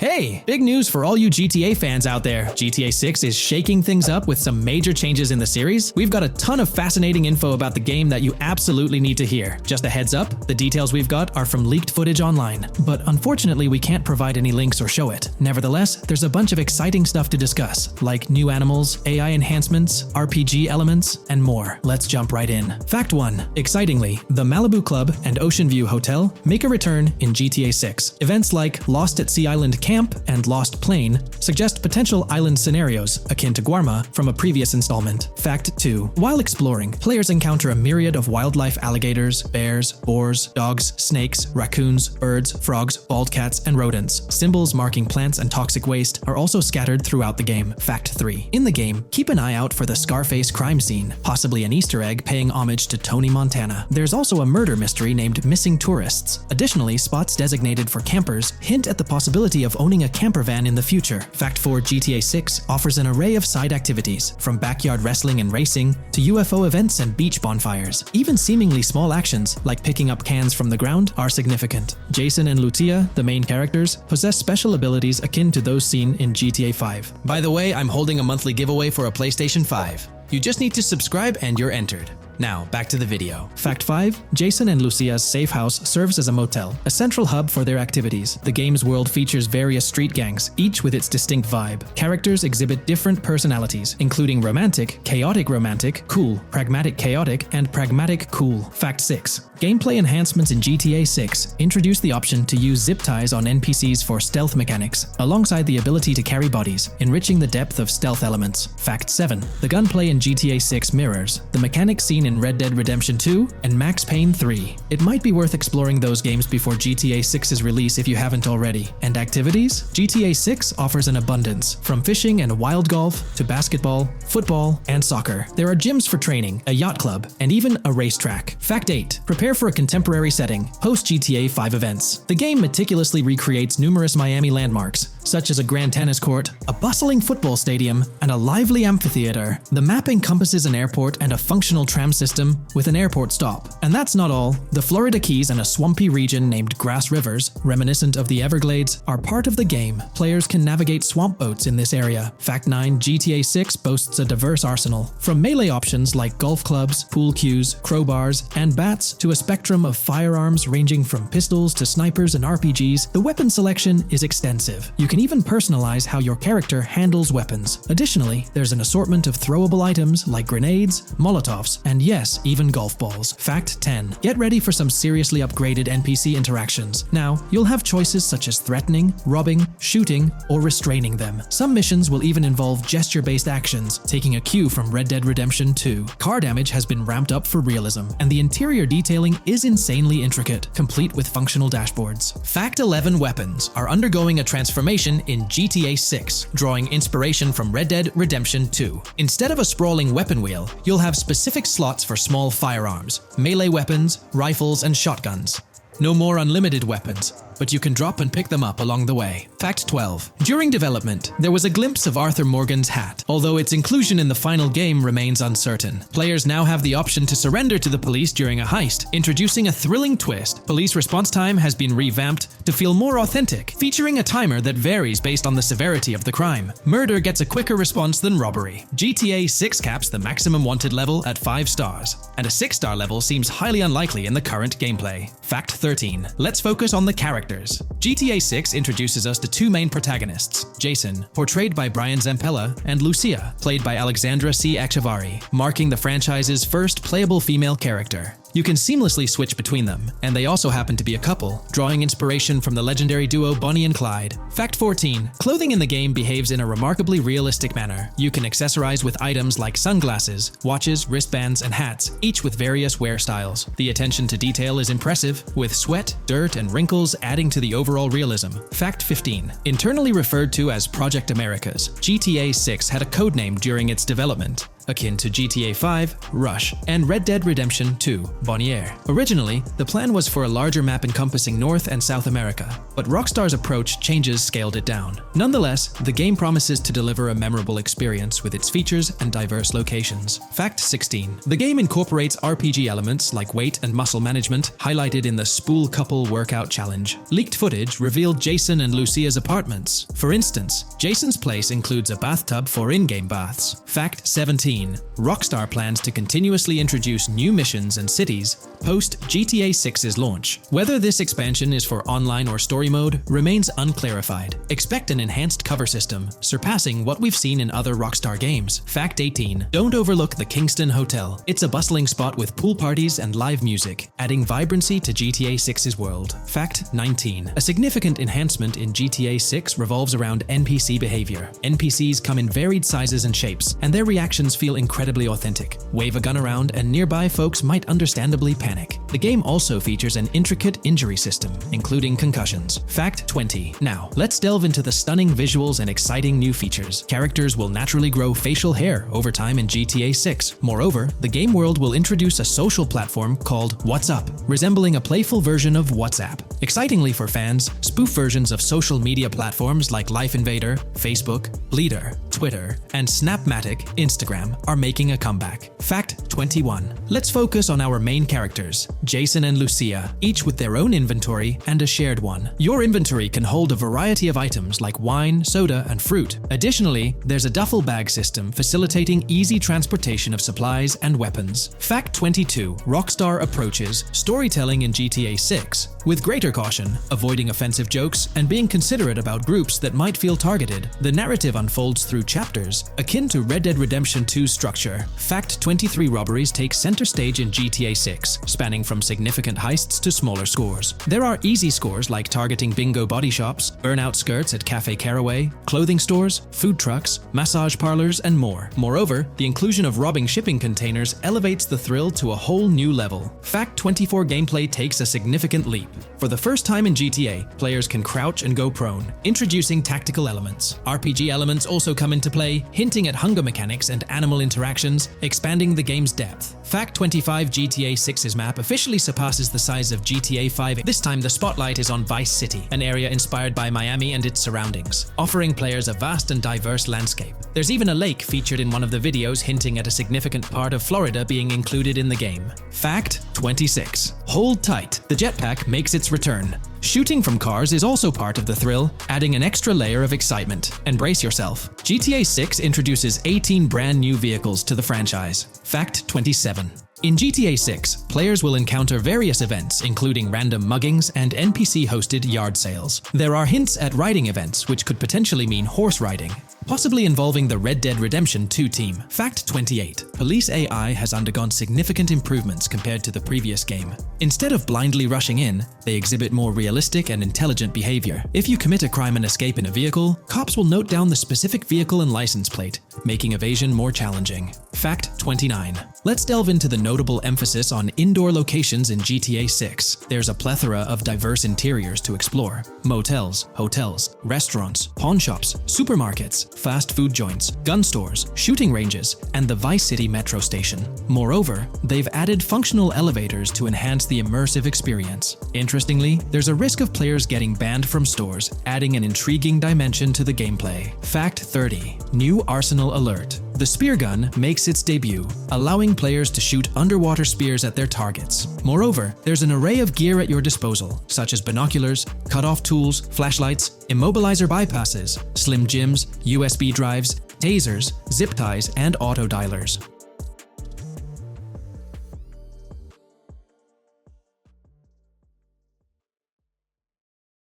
Hey, big news for all you GTA fans out there. GTA 6 is shaking things up with some major changes in the series. We've got a ton of fascinating info about the game that you absolutely need to hear. Just a heads up, the details we've got are from leaked footage online, but unfortunately we can't provide any links or show it. Nevertheless, there's a bunch of exciting stuff to discuss, like new animals, AI enhancements, RPG elements, and more. Let's jump right in. Fact 1. Excitingly, the Malibu Club and Ocean View Hotel make a return in GTA 6. Events like Lost at Sea Island Camp and Lost Plane suggest potential island scenarios akin to Guarma from a previous installment. Fact 2. While exploring, players encounter a myriad of wildlife: alligators, bears, boars, dogs, snakes, raccoons, birds, frogs, bald cats, and rodents. Symbols marking plants and toxic waste are also scattered throughout the game. Fact 3. In the game, keep an eye out for the Scarface crime scene, possibly an Easter egg paying homage to Tony Montana. There's also a murder mystery named Missing Tourists. Additionally, spots designated for campers hint at the possibility of owning a camper van in the future. Fact 4. GTA 6 offers an array of side activities, from backyard wrestling and racing to UFO events and beach bonfires. Even seemingly small actions, like picking up cans from the ground, are significant. Jason and Lucia, the main characters, possess special abilities akin to those seen in GTA 5. By the way, I'm holding a monthly giveaway for a PlayStation 5. You just need to subscribe and you're entered. Now, back to the video. Fact 5. Jason and Lucia's safe house serves as a motel, a central hub for their activities. The game's world features various street gangs, each with its distinct vibe. Characters exhibit different personalities, including romantic, chaotic romantic, cool, pragmatic chaotic, and pragmatic cool. Fact 6. Gameplay enhancements in GTA 6 introduce the option to use zip ties on NPCs for stealth mechanics, alongside the ability to carry bodies, enriching the depth of stealth elements. Fact 7. The gunplay in GTA 6 mirrors the mechanics seen in Red Dead Redemption 2 and Max Payne 3. It might be worth exploring those games before GTA 6's release if you haven't already. And activities? GTA 6 offers an abundance, from fishing and wild golf to basketball, football, and soccer. There are gyms for training, a yacht club, and even a racetrack. Fact 8. Prepare for a contemporary setting, post-GTA 5 events. The game meticulously recreates numerous Miami landmarks, such as a grand tennis court, a bustling football stadium, and a lively amphitheater. The map encompasses an airport and a functional tram system with an airport stop. And that's not all. The Florida Keys and a swampy region named Grass Rivers, reminiscent of the Everglades, are part of the game. Players can navigate swamp boats in this area. Fact 9. GTA 6 boasts a diverse arsenal. From melee options like golf clubs, pool cues, crowbars, and bats to a spectrum of firearms ranging from pistols to snipers and RPGs, the weapon selection is extensive. You can even personalize how your character handles weapons. Additionally, there's an assortment of throwable items like grenades, Molotovs, and yes, even golf balls. Fact 10. Get ready for some seriously upgraded NPC interactions. Now, you'll have choices such as threatening, robbing, shooting, or restraining them. Some missions will even involve gesture-based actions, taking a cue from Red Dead Redemption 2. Car damage has been ramped up for realism, and the interior detailing is insanely intricate, complete with functional dashboards. Fact 11. Weapons are undergoing a transformation in GTA 6, drawing inspiration from Red Dead Redemption 2. Instead of a sprawling weapon wheel, you'll have specific slots for small firearms, melee weapons, rifles, and shotguns. No more unlimited weapons, but you can drop and pick them up along the way. Fact 12. During development, there was a glimpse of Arthur Morgan's hat, although its inclusion in the final game remains uncertain. Players now have the option to surrender to the police during a heist, introducing a thrilling twist. Police response time has been revamped to feel more authentic, featuring a timer that varies based on the severity of the crime. Murder gets a quicker response than robbery. GTA 6 caps the maximum wanted level at 5 stars, and a 6-star level seems highly unlikely in the current gameplay. Fact 13. Let's focus on the characters. GTA 6 introduces us to two main protagonists, Jason, portrayed by Brian Zampella, and Lucia, played by Alexandra C. Echevarri, marking the franchise's first playable female character. You can seamlessly switch between them, and they also happen to be a couple, drawing inspiration from the legendary duo Bonnie and Clyde. Fact 14. Clothing in the game behaves in a remarkably realistic manner. You can accessorize with items like sunglasses, watches, wristbands, and hats, each with various wear styles. The attention to detail is impressive, with sweat, dirt, and wrinkles adding to the overall realism. Fact 15. Internally referred to as Project Americas, GTA 6 had a codename during its development. akin to GTA 5, Rush, and Red Dead Redemption 2, Bonnier. Originally, the plan was for a larger map encompassing North and South America, but Rockstar's approach changes scaled it down. Nonetheless, the game promises to deliver a memorable experience with its features and diverse locations. Fact 16. The game incorporates RPG elements like weight and muscle management, highlighted in the Spool Couple Workout Challenge. Leaked footage revealed Jason and Lucia's apartments. For instance, Jason's place includes a bathtub for in-game baths. Fact 17. Rockstar plans to continuously introduce new missions and cities post GTA 6's launch. Whether this expansion is for online or story mode remains unclarified. Expect an enhanced cover system, surpassing what we've seen in other Rockstar games. Fact 18. Don't overlook the Kingston Hotel. It's a bustling spot with pool parties and live music, adding vibrancy to GTA 6's world. Fact 19. A significant enhancement in GTA 6 revolves around NPC behavior. NPCs come in varied sizes and shapes, and their reactions feel incredibly authentic. Wave a gun around and nearby folks might understandably panic. The game also features an intricate injury system, including concussions. Fact 20. Now, let's delve into the stunning visuals and exciting new features. Characters will naturally grow facial hair over time in GTA 6. Moreover, the game world will introduce a social platform called WhatsApp, resembling a playful version of WhatsApp. Excitingly for fans, spoof versions of social media platforms like Life Invader, Facebook, Bleeder, Twitter, and Snapmatic, Instagram are making a comeback. Fact 21. Let's focus on our main characters, Jason and Lucia, each with their own inventory and a shared one. Your inventory can hold a variety of items like wine, soda, and fruit. Additionally, there's a duffel bag system facilitating easy transportation of supplies and weapons. Fact 22. Rockstar approaches storytelling in GTA 6 with greater caution, avoiding offensive jokes and being considerate about groups that might feel targeted. The narrative unfolds through chapters, akin to Red Dead Redemption 2's structure. Fact 23. Robberies take center stage in GTA 6, spanning from significant heists to smaller scores. There are easy scores like targeting bingo body shops, burnout skirts at Cafe Caraway, clothing stores, food trucks, massage parlors, and more. Moreover, the inclusion of robbing shipping containers elevates the thrill to a whole new level. Fact 24. Gameplay takes a significant leap. For the first time in GTA, players can crouch and go prone, introducing tactical elements. RPG elements also come into play, hinting at hunger mechanics and animal interactions, expanding the game's depth. Fact 25. GTA 6's map officially surpasses the size of GTA 5. This time the spotlight is on Vice City, an area inspired by Miami and its surroundings, offering players a vast and diverse landscape. There's even a lake featured in one of the videos, hinting at a significant part of Florida being included in the game. Fact 26. Hold tight, the jetpack makes its return. Shooting from cars is also part of the thrill, adding an extra layer of excitement. And brace yourself. GTA 6 introduces 18 brand new vehicles to the franchise. Fact 27. In GTA 6, players will encounter various events, including random muggings and NPC-hosted yard sales. There are hints at riding events, which could potentially mean horse riding, possibly involving the Red Dead Redemption 2 team. Fact 28. Police AI has undergone significant improvements compared to the previous game. Instead of blindly rushing in, they exhibit more realistic and intelligent behavior. If you commit a crime and escape in a vehicle, cops will note down the specific vehicle and license plate, making evasion more challenging. Fact 29. Let's delve into the notable emphasis on indoor locations in GTA 6. There's a plethora of diverse interiors to explore. Motels, hotels, restaurants, pawn shops, supermarkets, fast food joints, gun stores, shooting ranges, and the Vice City metro station. Moreover, they've added functional elevators to enhance the immersive experience. Interestingly, there's a risk of players getting banned from stores, adding an intriguing dimension to the gameplay. Fact 30. New Arsenal Alert. The spear gun makes its debut, allowing players to shoot underwater spears at their targets. Moreover, there's an array of gear at your disposal, such as binoculars, cut-off tools, flashlights, immobilizer bypasses, slim jims, USB drives, tasers, zip ties, and auto dialers.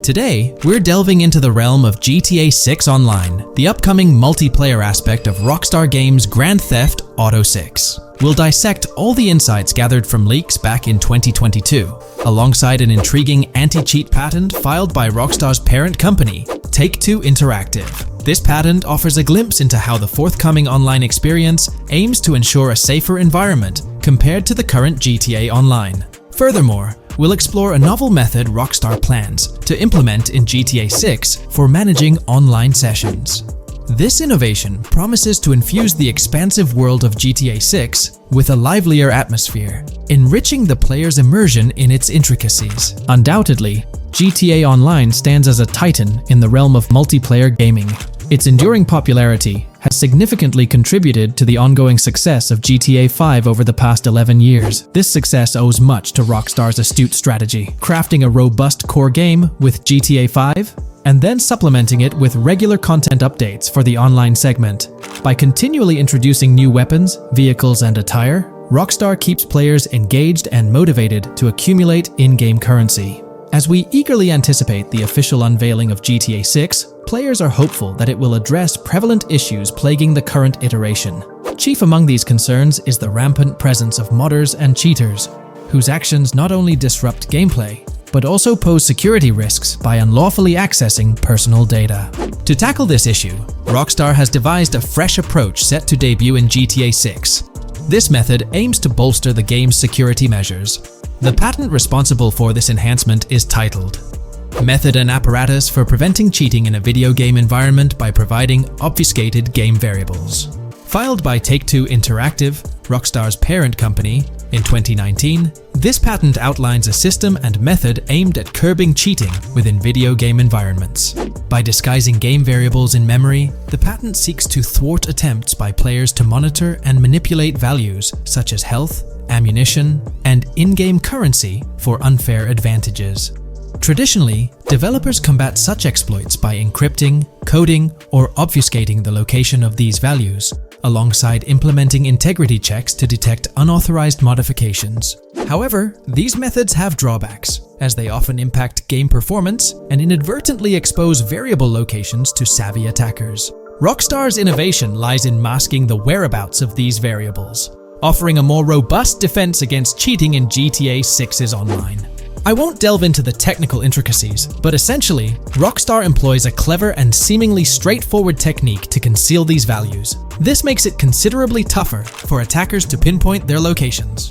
Today, we're delving into the realm of GTA 6 Online, the upcoming multiplayer aspect of Rockstar Games' Grand Theft Auto 6. We'll dissect all the insights gathered from leaks back in 2022, alongside an intriguing anti-cheat patent filed by Rockstar's parent company, Take-Two Interactive. This patent offers a glimpse into how the forthcoming online experience aims to ensure a safer environment compared to the current GTA Online. Furthermore, we'll explore a novel method Rockstar plans to implement in GTA 6 for managing online sessions. This innovation promises to infuse the expansive world of GTA 6 with a livelier atmosphere, enriching the player's immersion in its intricacies. Undoubtedly, GTA Online stands as a titan in the realm of multiplayer gaming. Its enduring popularity has significantly contributed to the ongoing success of GTA 5 over the past 11 years. This success owes much to Rockstar's astute strategy, crafting a robust core game with GTA 5 and then supplementing it with regular content updates for the online segment. By continually introducing new weapons, vehicles, and attire, Rockstar keeps players engaged and motivated to accumulate in-game currency. As we eagerly anticipate the official unveiling of GTA 6, players are hopeful that it will address prevalent issues plaguing the current iteration. Chief among these concerns is the rampant presence of modders and cheaters, whose actions not only disrupt gameplay, but also pose security risks by unlawfully accessing personal data. To tackle this issue, Rockstar has devised a fresh approach set to debut in GTA 6. This method aims to bolster the game's security measures. The patent responsible for this enhancement is titled Method and Apparatus for Preventing Cheating in a Video Game Environment by Providing Obfuscated Game Variables. Filed by Take-Two Interactive, Rockstar's parent company, in 2019, this patent outlines a system and method aimed at curbing cheating within video game environments. By disguising game variables in memory, the patent seeks to thwart attempts by players to monitor and manipulate values such as health, ammunition, and in-game currency for unfair advantages. Traditionally, developers combat such exploits by encrypting, coding, or obfuscating the location of these values, alongside implementing integrity checks to detect unauthorized modifications. However, these methods have drawbacks, as they often impact game performance and inadvertently expose variable locations to savvy attackers. Rockstar's innovation lies in masking the whereabouts of these variables, offering a more robust defense against cheating in GTA 6's online. I won't delve into the technical intricacies, but essentially, Rockstar employs a clever and seemingly straightforward technique to conceal these values. This makes it considerably tougher for attackers to pinpoint their locations.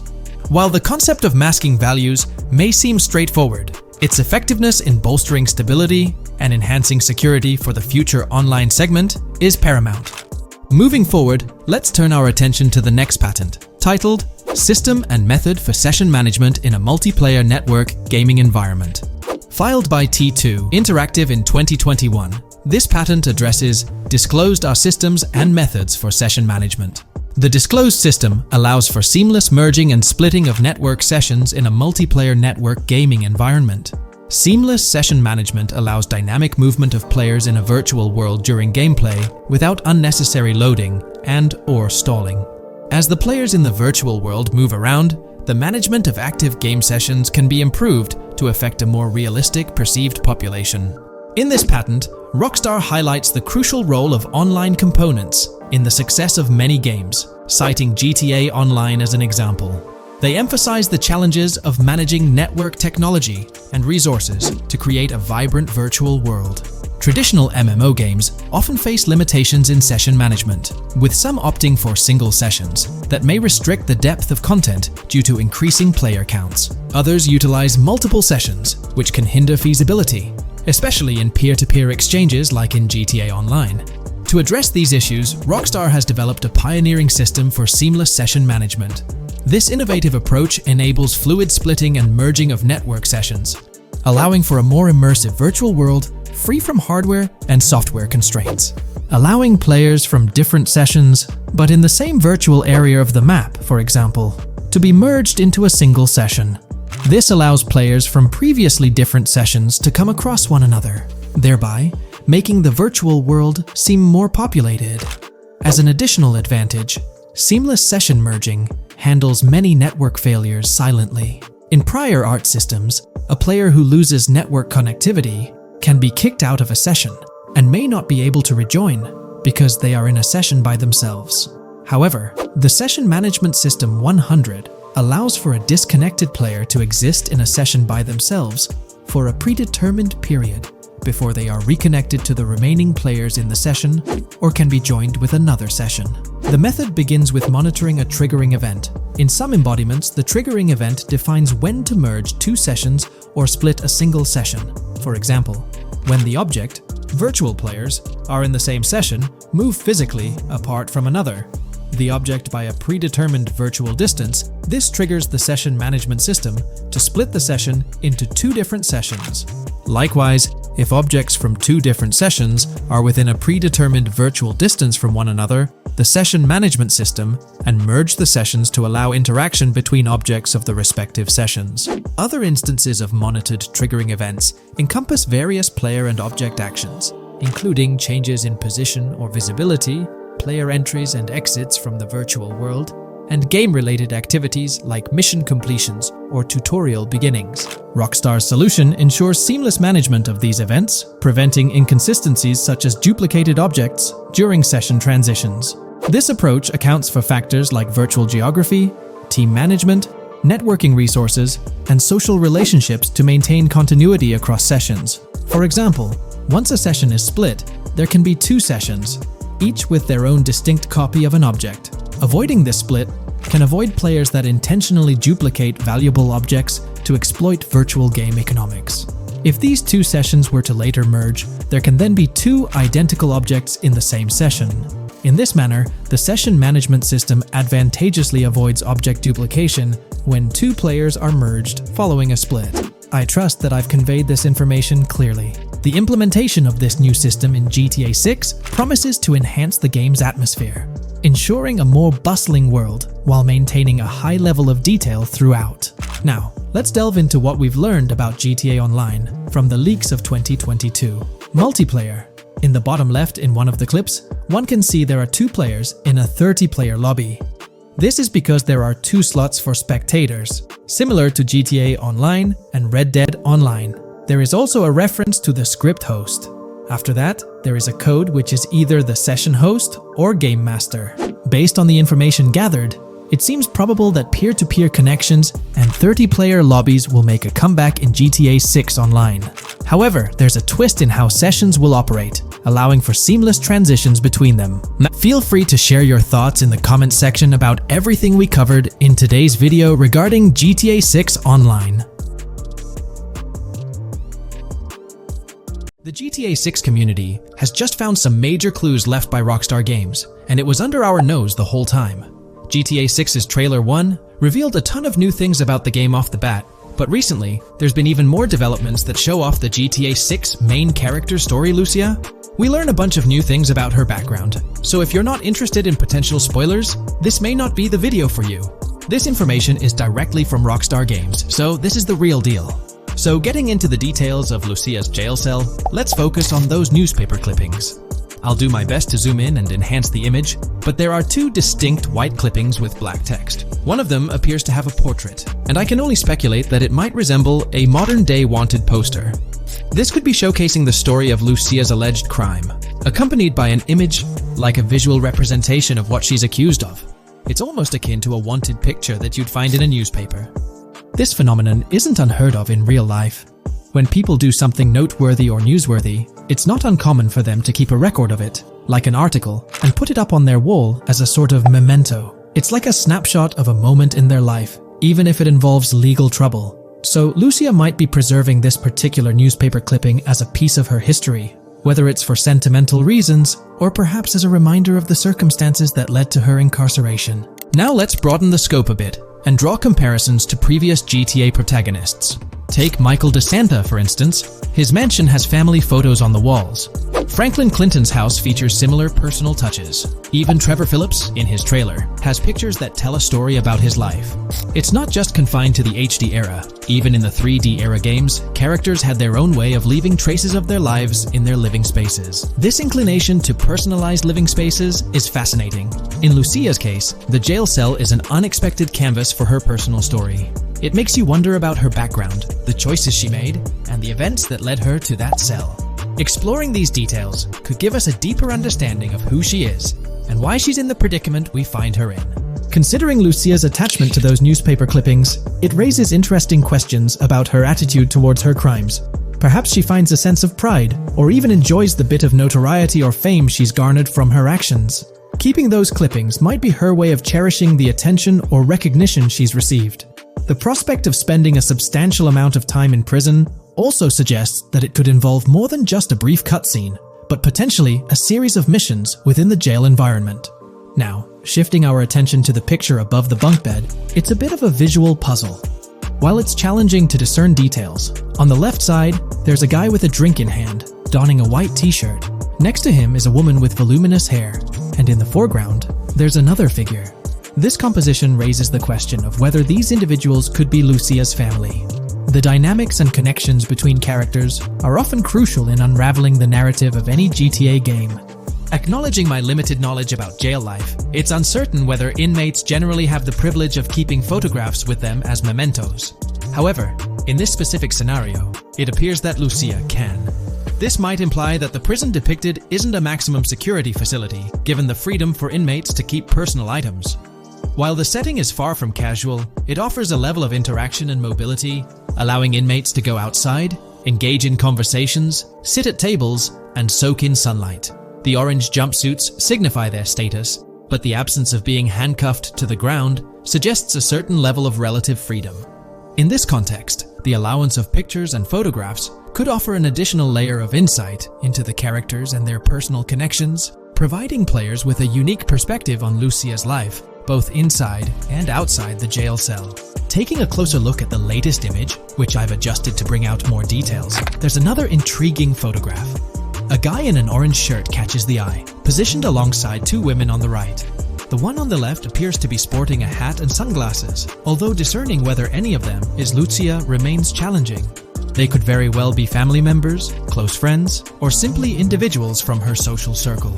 While the concept of masking values may seem straightforward, its effectiveness in bolstering stability and enhancing security for the future online segment is paramount. Moving forward, let's turn our attention to the next patent, titled System and Method for Session Management in a Multiplayer Network Gaming Environment. Filed by T2 Interactive in 2021, this patent addresses disclosed are systems and methods for session management. The disclosed system allows for seamless merging and splitting of network sessions in a multiplayer network gaming environment. Seamless session management allows dynamic movement of players in a virtual world during gameplay without unnecessary loading and/or stalling. As the players in the virtual world move around, the management of active game sessions can be improved to affect a more realistic perceived population. In this patent, Rockstar highlights the crucial role of online components in the success of many games, citing GTA Online as an example. They emphasize the challenges of managing network technology and resources to create a vibrant virtual world. Traditional MMO games often face limitations in session management, with some opting for single sessions that may restrict the depth of content due to increasing player counts. Others utilize multiple sessions, which can hinder feasibility, especially in peer-to-peer exchanges like in GTA Online. To address these issues, Rockstar has developed a pioneering system for seamless session management. This innovative approach enables fluid splitting and merging of network sessions, allowing for a more immersive virtual world free from hardware and software constraints. Allowing players from different sessions, but in the same virtual area of the map, for example, to be merged into a single session. This allows players from previously different sessions to come across one another, thereby making the virtual world seem more populated. As an additional advantage, seamless session merging handles many network failures silently. In prior art systems, a player who loses network connectivity can be kicked out of a session and may not be able to rejoin because they are in a session by themselves. However, the Session Management System 100 allows for a disconnected player to exist in a session by themselves for a predetermined period before they are reconnected to the remaining players in the session or can be joined with another session. The method begins with monitoring a triggering event. In some embodiments, the triggering event defines when to merge two sessions or split a single session. For example, when the object, Virtual players are in the same session, move physically apart from another, the object by a predetermined virtual distance. This triggers the session management system to split the session into two different sessions. Likewise, if objects from two different sessions are within a predetermined virtual distance from one another, the session management system and merge the sessions to allow interaction between objects of the respective sessions. Other instances of monitored triggering events encompass various player and object actions, including changes in position or visibility, player entries and exits from the virtual world, and game-related activities like mission completions or tutorial beginnings. Rockstar's solution ensures seamless management of these events, preventing inconsistencies such as duplicated objects during session transitions. This approach accounts for factors like virtual geography, team management, networking resources, and social relationships to maintain continuity across sessions. For example, once a session is split, there can be two sessions, each with their own distinct copy of an object. Avoiding this split can avoid players that intentionally duplicate valuable objects to exploit virtual game economics. If these two sessions were to later merge, there can then be two identical objects in the same session. In this manner, the session management system advantageously avoids object duplication when two players are merged following a split. I trust that I've conveyed this information clearly. The implementation of this new system in GTA 6 promises to enhance the game's atmosphere, ensuring a more bustling world while maintaining a high level of detail throughout. Now, let's delve into what we've learned about GTA Online from the leaks of 2022. Multiplayer. In the bottom left in one of the clips, one can see there are two players in a 30-player lobby. This is because there are two slots for spectators, similar to GTA Online and Red Dead Online. There is also a reference to the script host. After that, there is a code which is either the session host or game master. Based on the information gathered, it seems probable that peer-to-peer connections and 30-player lobbies will make a comeback in GTA 6 Online. However, there's a twist in how sessions will operate, allowing for seamless transitions between them. Feel free to share your thoughts in the comments section about everything we covered in today's video regarding GTA 6 Online. The GTA 6 community has just found some major clues left by Rockstar Games, and it was under our nose the whole time. GTA 6's Trailer 1 revealed a ton of new things about the game off the bat, but recently, there's been even more developments that show off the GTA 6 main character story, Lucia. We learn a bunch of new things about her background, so if you're not interested in potential spoilers, this may not be the video for you. This information is directly from Rockstar Games, so this is the real deal. So getting into the details of Lucia's jail cell, let's focus on those newspaper clippings. I'll do my best to zoom in and enhance the image, but there are two distinct white clippings with black text. One of them appears to have a portrait, and I can only speculate that it might resemble a modern-day wanted poster. This could be showcasing the story of Lucia's alleged crime, accompanied by an image like a visual representation of what she's accused of. It's almost akin to a wanted picture that you'd find in a newspaper. This phenomenon isn't unheard of in real life. When people do something noteworthy or newsworthy, it's not uncommon for them to keep a record of it, like an article, and put it up on their wall as a sort of memento. It's like a snapshot of a moment in their life, even if it involves legal trouble. So Lucia might be preserving this particular newspaper clipping as a piece of her history, whether it's for sentimental reasons or perhaps as a reminder of the circumstances that led to her incarceration. Now let's broaden the scope a bit and draw comparisons to previous GTA protagonists. Take Michael DeSanta, for instance. His mansion has family photos on the walls. Franklin Clinton's house features similar personal touches. Even Trevor Phillips, in his trailer, has pictures that tell a story about his life. It's not just confined to the HD era. Even in the 3D era games, characters had their own way of leaving traces of their lives in their living spaces. This inclination to personalized living spaces is fascinating. In Lucia's case, the jail cell is an unexpected canvas for her personal story. It makes you wonder about her background, the choices she made, and the events that led her to that cell. Exploring these details could give us a deeper understanding of who she is and why she's in the predicament we find her in. Considering Lucia's attachment to those newspaper clippings, it raises interesting questions about her attitude towards her crimes. Perhaps she finds a sense of pride, or even enjoys the bit of notoriety or fame she's garnered from her actions. Keeping those clippings might be her way of cherishing the attention or recognition she's received. The prospect of spending a substantial amount of time in prison also suggests that it could involve more than just a brief cutscene, but potentially a series of missions within the jail environment. Now, shifting our attention to the picture above the bunk bed, it's a bit of a visual puzzle. While it's challenging to discern details, on the left side, there's a guy with a drink in hand, donning a white t-shirt. Next to him is a woman with voluminous hair, and in the foreground, there's another figure. This composition raises the question of whether these individuals could be Lucia's family. The dynamics and connections between characters are often crucial in unraveling the narrative of any GTA game. Acknowledging my limited knowledge about jail life, it's uncertain whether inmates generally have the privilege of keeping photographs with them as mementos. However, in this specific scenario, it appears that Lucia can. This might imply that the prison depicted isn't a maximum security facility, given the freedom for inmates to keep personal items. While the setting is far from casual, it offers a level of interaction and mobility, allowing inmates to go outside, engage in conversations, sit at tables, and soak in sunlight. The orange jumpsuits signify their status, but the absence of being handcuffed to the ground suggests a certain level of relative freedom. In this context, the allowance of pictures and photographs could offer an additional layer of insight into the characters and their personal connections, providing players with a unique perspective on Lucia's life, both inside and outside the jail cell. Taking a closer look at the latest image, which I've adjusted to bring out more details, there's another intriguing photograph. A guy in an orange shirt catches the eye, positioned alongside two women on the right. The one on the left appears to be sporting a hat and sunglasses, although discerning whether any of them is Lucia remains challenging. They could very well be family members, close friends, or simply individuals from her social circle.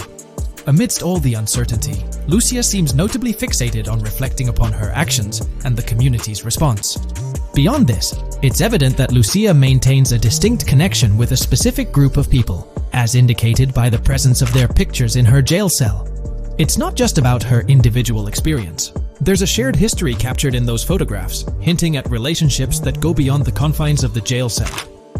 Amidst all the uncertainty, Lucia seems notably fixated on reflecting upon her actions and the community's response. Beyond this, it's evident that Lucia maintains a distinct connection with a specific group of people, as indicated by the presence of their pictures in her jail cell. It's not just about her individual experience. There's a shared history captured in those photographs, hinting at relationships that go beyond the confines of the jail cell.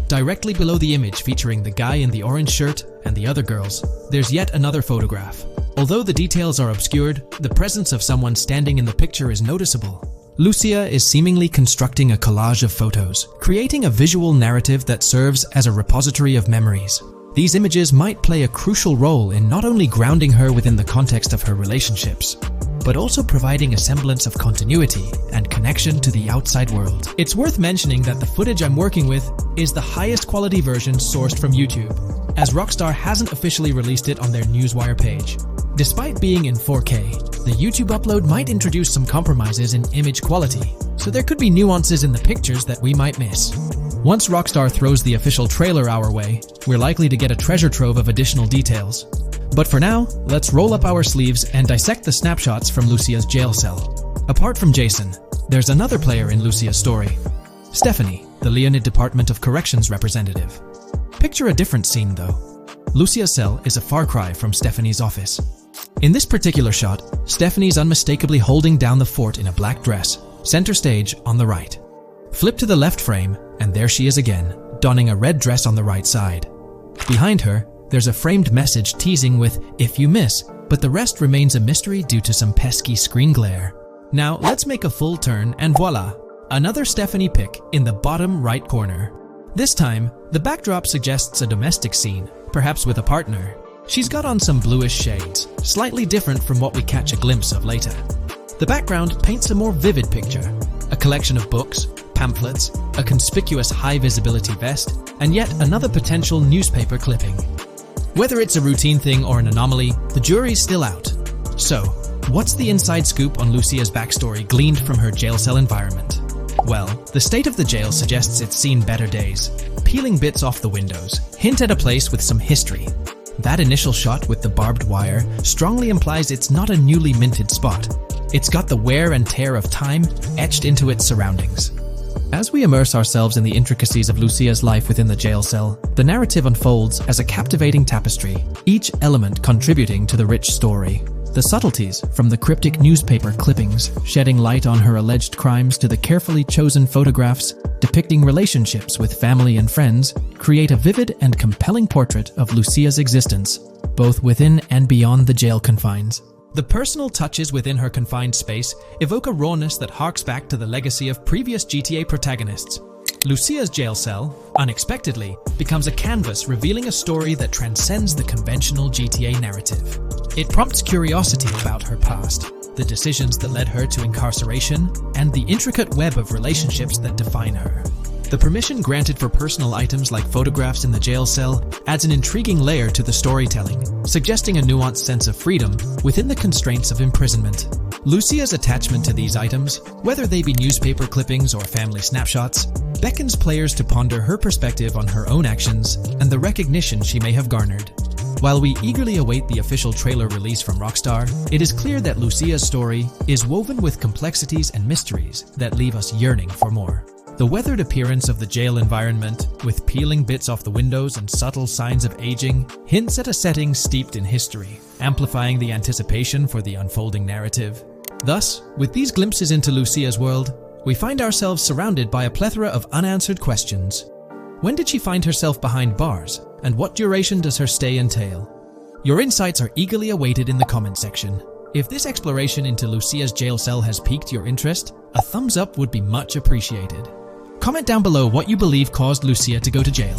Directly below the image featuring the guy in the orange shirt and the other girls, there's yet another photograph. Although the details are obscured, the presence of someone standing in the picture is noticeable. Lucia is seemingly constructing a collage of photos, creating a visual narrative that serves as a repository of memories. These images might play a crucial role in not only grounding her within the context of her relationships, but also providing a semblance of continuity and connection to the outside world. It's worth mentioning that the footage I'm working with is the highest quality version sourced from YouTube, as Rockstar hasn't officially released it on their Newswire page. Despite being in 4K, the YouTube upload might introduce some compromises in image quality, so there could be nuances in the pictures that we might miss. Once Rockstar throws the official trailer our way, we're likely to get a treasure trove of additional details. But for now, let's roll up our sleeves and dissect the snapshots from Lucia's jail cell. Apart from Jason, there's another player in Lucia's story. Stephanie, the Leonid Department of Corrections representative. Picture a different scene though. Lucia's cell is a far cry from Stephanie's office. In this particular shot, Stephanie's unmistakably holding down the fort in a black dress, center stage on the right. Flip to the left frame, and there she is again, donning a red dress on the right side. Behind her, there's a framed message teasing with "if you miss," but the rest remains a mystery due to some pesky screen glare. Now let's make a full turn and voila, another Stephanie pic in the bottom right corner. This time, the backdrop suggests a domestic scene, perhaps with a partner. She's got on some bluish shades, slightly different from what we catch a glimpse of later. The background paints a more vivid picture, a collection of books, pamphlets, a conspicuous high-visibility vest, and yet another potential newspaper clipping. Whether it's a routine thing or an anomaly, the jury's still out. So, what's the inside scoop on Lucia's backstory gleaned from her jail cell environment? Well, the state of the jail suggests it's seen better days. Peeling bits off the windows hint at a place with some history. That initial shot with the barbed wire strongly implies it's not a newly minted spot. It's got the wear and tear of time etched into its surroundings. As we immerse ourselves in the intricacies of Lucia's life within the jail cell, the narrative unfolds as a captivating tapestry, each element contributing to the rich story. The subtleties, from the cryptic newspaper clippings shedding light on her alleged crimes to the carefully chosen photographs depicting relationships with family and friends, create a vivid and compelling portrait of Lucia's existence, both within and beyond the jail confines. The personal touches within her confined space evoke a rawness that harks back to the legacy of previous GTA protagonists. Lucia's jail cell, unexpectedly, becomes a canvas revealing a story that transcends the conventional GTA narrative. It prompts curiosity about her past, the decisions that led her to incarceration, and the intricate web of relationships that define her. The permission granted for personal items like photographs in the jail cell adds an intriguing layer to the storytelling, suggesting a nuanced sense of freedom within the constraints of imprisonment. Lucia's attachment to these items, whether they be newspaper clippings or family snapshots, beckons players to ponder her perspective on her own actions and the recognition she may have garnered. While we eagerly await the official trailer release from Rockstar, it is clear that Lucia's story is woven with complexities and mysteries that leave us yearning for more. The weathered appearance of the jail environment, with peeling bits off the windows and subtle signs of aging, hints at a setting steeped in history, amplifying the anticipation for the unfolding narrative. Thus, with these glimpses into Lucia's world, we find ourselves surrounded by a plethora of unanswered questions. When did she find herself behind bars, and what duration does her stay entail? Your insights are eagerly awaited in the comment section. If this exploration into Lucia's jail cell has piqued your interest, a thumbs up would be much appreciated. Comment down below what you believe caused Lucia to go to jail.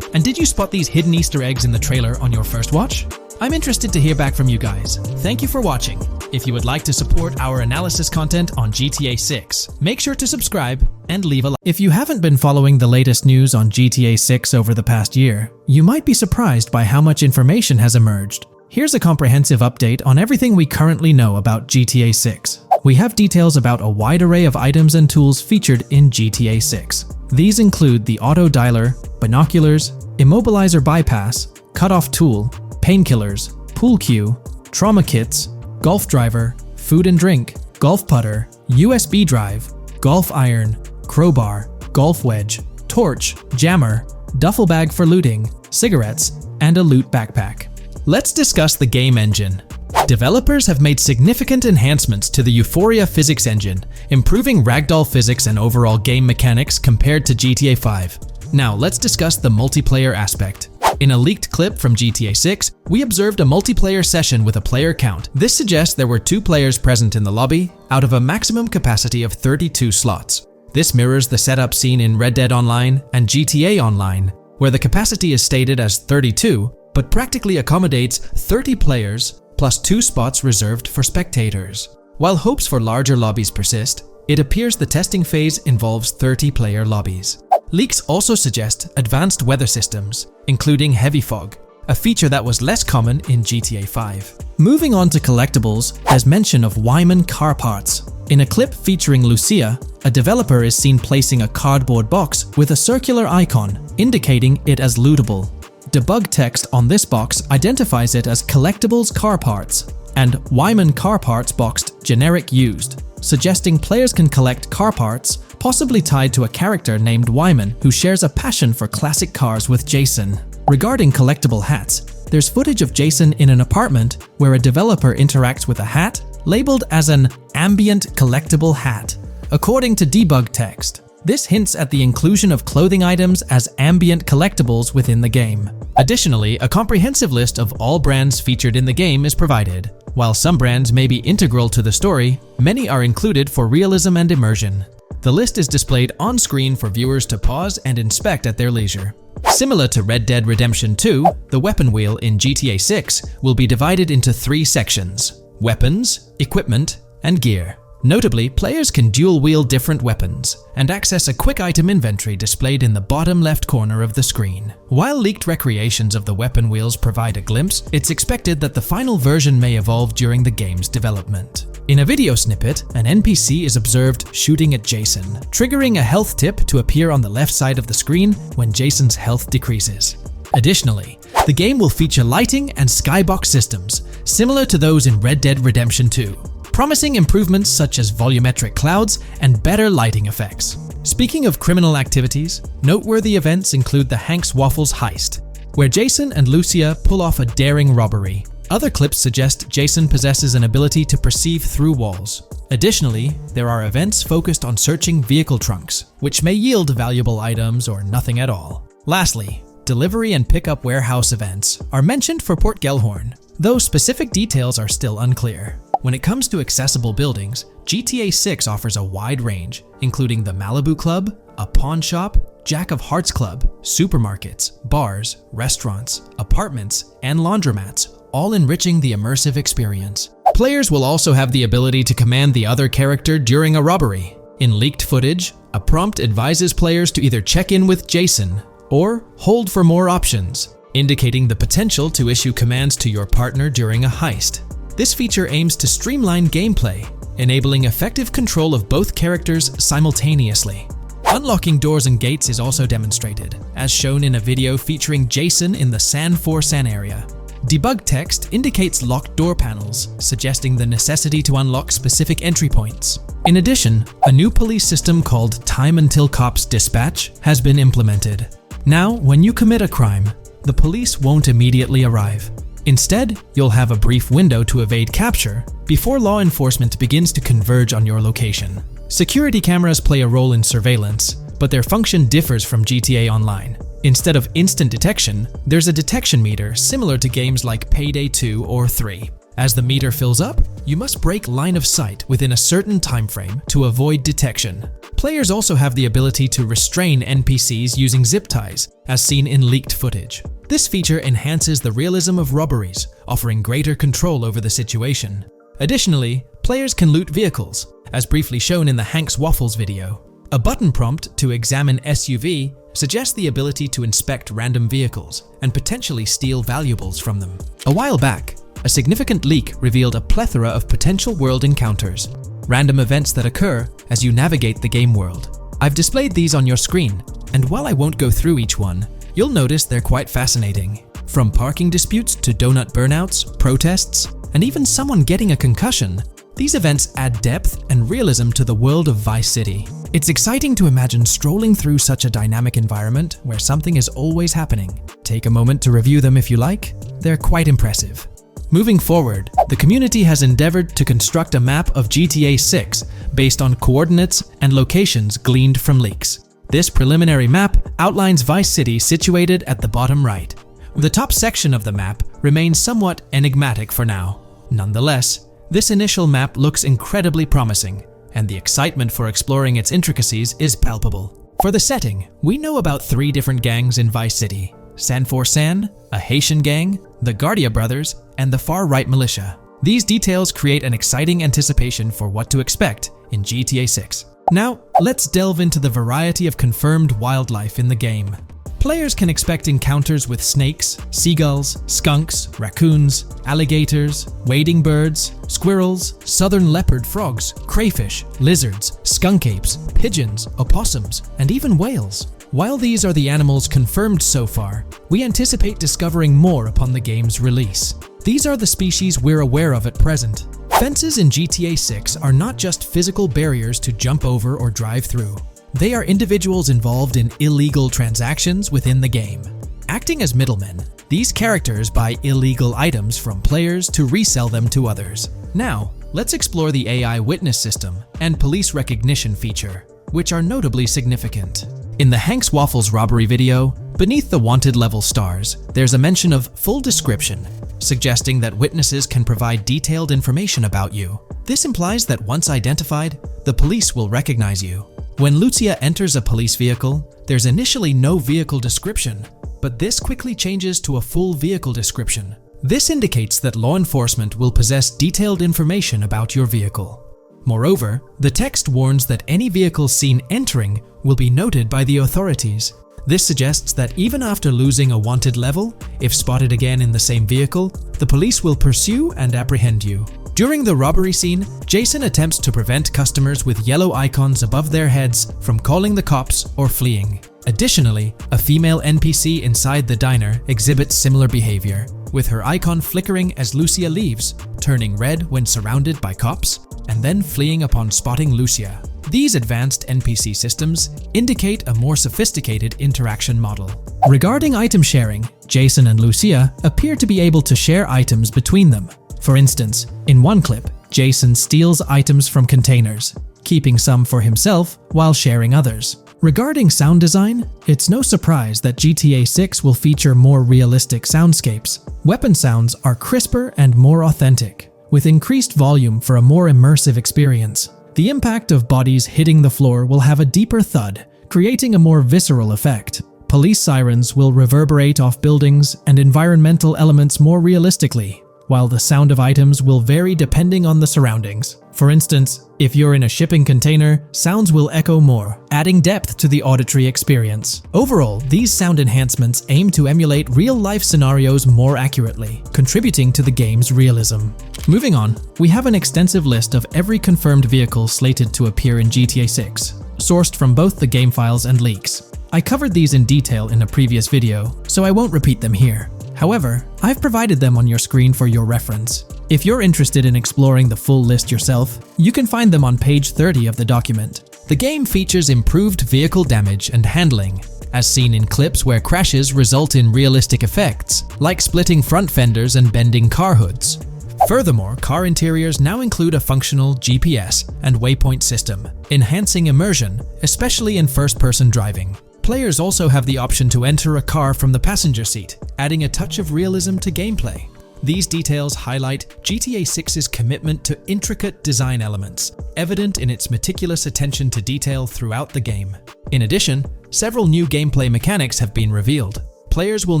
And did you spot these hidden Easter eggs in the trailer on your first watch? I'm interested to hear back from you guys. Thank you for watching. If you would like to support our analysis content on GTA 6, make sure to subscribe and leave a like. If you haven't been following the latest news on GTA 6 over the past year, you might be surprised by how much information has emerged. Here's a comprehensive update on everything we currently know about GTA 6. We have details about a wide array of items and tools featured in GTA 6. These include the auto dialer, binoculars, immobilizer bypass, cutoff tool, painkillers, pool cue, trauma kits, golf driver, food and drink, golf putter, USB drive, golf iron, crowbar, golf wedge, torch, jammer, duffel bag for looting, cigarettes, and a loot backpack. Let's discuss the game engine. Developers have made significant enhancements to the Euphoria physics engine, improving ragdoll physics and overall game mechanics compared to GTA 5. Now let's discuss the multiplayer aspect. In a leaked clip from GTA 6, we observed a multiplayer session with a player count. This suggests there were 2 players present in the lobby, out of a maximum capacity of 32 slots. This mirrors the setup seen in Red Dead Online and GTA Online, where the capacity is stated as 32, but practically accommodates 30 players plus 2 spots reserved for spectators. While hopes for larger lobbies persist, it appears the testing phase involves 30-player lobbies. Leaks also suggest advanced weather systems, including heavy fog, a feature that was less common in GTA 5. Moving on to collectibles, there's mention of Wyman car parts. In a clip featuring Lucia, a developer is seen placing a cardboard box with a circular icon, indicating it as lootable. Debug text on this box identifies it as Collectibles Car Parts and Wyman Car Parts boxed Generic Used, suggesting players can collect car parts, possibly tied to a character named Wyman who shares a passion for classic cars with Jason. Regarding collectible hats, there's footage of Jason in an apartment where a developer interacts with a hat labeled as an ambient collectible hat. According to debug text, this hints at the inclusion of clothing items as ambient collectibles within the game. Additionally, a comprehensive list of all brands featured in the game is provided. While some brands may be integral to the story, many are included for realism and immersion. The list is displayed on screen for viewers to pause and inspect at their leisure. Similar to Red Dead Redemption 2, the weapon wheel in GTA 6 will be divided into 3 sections: weapons, equipment, and gear. Notably, players can dual-wield different weapons and access a quick item inventory displayed in the bottom left corner of the screen. While leaked recreations of the weapon wheels provide a glimpse, it's expected that the final version may evolve during the game's development. In a video snippet, an NPC is observed shooting at Jason, triggering a health tip to appear on the left side of the screen when Jason's health decreases. Additionally, the game will feature lighting and skybox systems, similar to those in Red Dead Redemption 2. Promising improvements such as volumetric clouds and better lighting effects. Speaking of criminal activities, noteworthy events include the Hank's Waffles heist, where Jason and Lucia pull off a daring robbery. Other clips suggest Jason possesses an ability to perceive through walls. Additionally, there are events focused on searching vehicle trunks, which may yield valuable items or nothing at all. Lastly, delivery and pickup warehouse events are mentioned for Port Gellhorn, though specific details are still unclear. When it comes to accessible buildings, GTA 6 offers a wide range, including the Malibu Club, a pawn shop, Jack of Hearts Club, supermarkets, bars, restaurants, apartments, and laundromats, all enriching the immersive experience. Players will also have the ability to command the other character during a robbery. In leaked footage, a prompt advises players to either check in with Jason or hold for more options, indicating the potential to issue commands to your partner during a heist. This feature aims to streamline gameplay, enabling effective control of both characters simultaneously. Unlocking doors and gates is also demonstrated, as shown in a video featuring Jason in the San Forsan area. Debug text indicates locked door panels, suggesting the necessity to unlock specific entry points. In addition, a new police system called Time Until Cops Dispatch has been implemented. Now, when you commit a crime, the police won't immediately arrive. Instead, you'll have a brief window to evade capture before law enforcement begins to converge on your location. Security cameras play a role in surveillance, but their function differs from GTA Online. Instead of instant detection, there's a detection meter similar to games like Payday 2 or 3. As the meter fills up, you must break line of sight within a certain time frame to avoid detection. Players also have the ability to restrain NPCs using zip ties, as seen in leaked footage. This feature enhances the realism of robberies, offering greater control over the situation. Additionally, players can loot vehicles, as briefly shown in the Hank's Waffles video. A button prompt to examine SUV suggests the ability to inspect random vehicles and potentially steal valuables from them. A while back, a significant leak revealed a plethora of potential world encounters, random events that occur as you navigate the game world. I've displayed these on your screen, and while I won't go through each one, you'll notice they're quite fascinating. From parking disputes to donut burnouts, protests, and even someone getting a concussion, these events add depth and realism to the world of Vice City. It's exciting to imagine strolling through such a dynamic environment where something is always happening. Take a moment to review them if you like. They're quite impressive. Moving forward, the community has endeavored to construct a map of GTA 6 based on coordinates and locations gleaned from leaks. This preliminary map outlines Vice City situated at the bottom right. The top section of the map remains somewhat enigmatic for now. Nonetheless, this initial map looks incredibly promising, and the excitement for exploring its intricacies is palpable. For the setting, we know about 3 different gangs in Vice City: San Forsan, a Haitian gang, the Guardia Brothers, and the far-right militia. These details create an exciting anticipation for what to expect in GTA 6. Now, let's delve into the variety of confirmed wildlife in the game. Players can expect encounters with snakes, seagulls, skunks, raccoons, alligators, wading birds, squirrels, southern leopard frogs, crayfish, lizards, skunk apes, pigeons, opossums, and even whales. While these are the animals confirmed so far, we anticipate discovering more upon the game's release. These are the species we're aware of at present. Fences in GTA 6 are not just physical barriers to jump over or drive through. They are individuals involved in illegal transactions within the game. Acting as middlemen, these characters buy illegal items from players to resell them to others. Now, let's explore the AI witness system and police recognition feature, which are notably significant. In the Hank's Waffles robbery video, beneath the wanted level stars, there's a mention of full description, suggesting that witnesses can provide detailed information about you. This implies that once identified, the police will recognize you. When Lucia enters a police vehicle, there's initially no vehicle description, but this quickly changes to a full vehicle description. This indicates that law enforcement will possess detailed information about your vehicle. Moreover, the text warns that any vehicle seen entering will be noted by the authorities. This suggests that even after losing a wanted level, if spotted again in the same vehicle, the police will pursue and apprehend you. During the robbery scene, Jason attempts to prevent customers with yellow icons above their heads from calling the cops or fleeing. Additionally, a female NPC inside the diner exhibits similar behavior, with her icon flickering as Lucia leaves, turning red when surrounded by cops, and then fleeing upon spotting Lucia. These advanced NPC systems indicate a more sophisticated interaction model. Regarding item sharing, Jason and Lucia appear to be able to share items between them. For instance, in one clip, Jason steals items from containers, keeping some for himself while sharing others. Regarding sound design, it's no surprise that GTA 6 will feature more realistic soundscapes. Weapon sounds are crisper and more authentic, with increased volume for a more immersive experience. The impact of bodies hitting the floor will have a deeper thud, creating a more visceral effect. Police sirens will reverberate off buildings and environmental elements more realistically, while the sound of items will vary depending on the surroundings. For instance, if you're in a shipping container, sounds will echo more, adding depth to the auditory experience. Overall, these sound enhancements aim to emulate real-life scenarios more accurately, contributing to the game's realism. Moving on, we have an extensive list of every confirmed vehicle slated to appear in GTA 6, sourced from both the game files and leaks. I covered these in detail in a previous video, so I won't repeat them here. However, I've provided them on your screen for your reference. If you're interested in exploring the full list yourself, you can find them on page 30 of the document. The game features improved vehicle damage and handling, as seen in clips where crashes result in realistic effects, like splitting front fenders and bending car hoods. Furthermore, car interiors now include a functional GPS and waypoint system, enhancing immersion, especially in first-person driving. Players also have the option to enter a car from the passenger seat, adding a touch of realism to gameplay. These details highlight GTA 6's commitment to intricate design elements, evident in its meticulous attention to detail throughout the game. In addition, several new gameplay mechanics have been revealed. Players will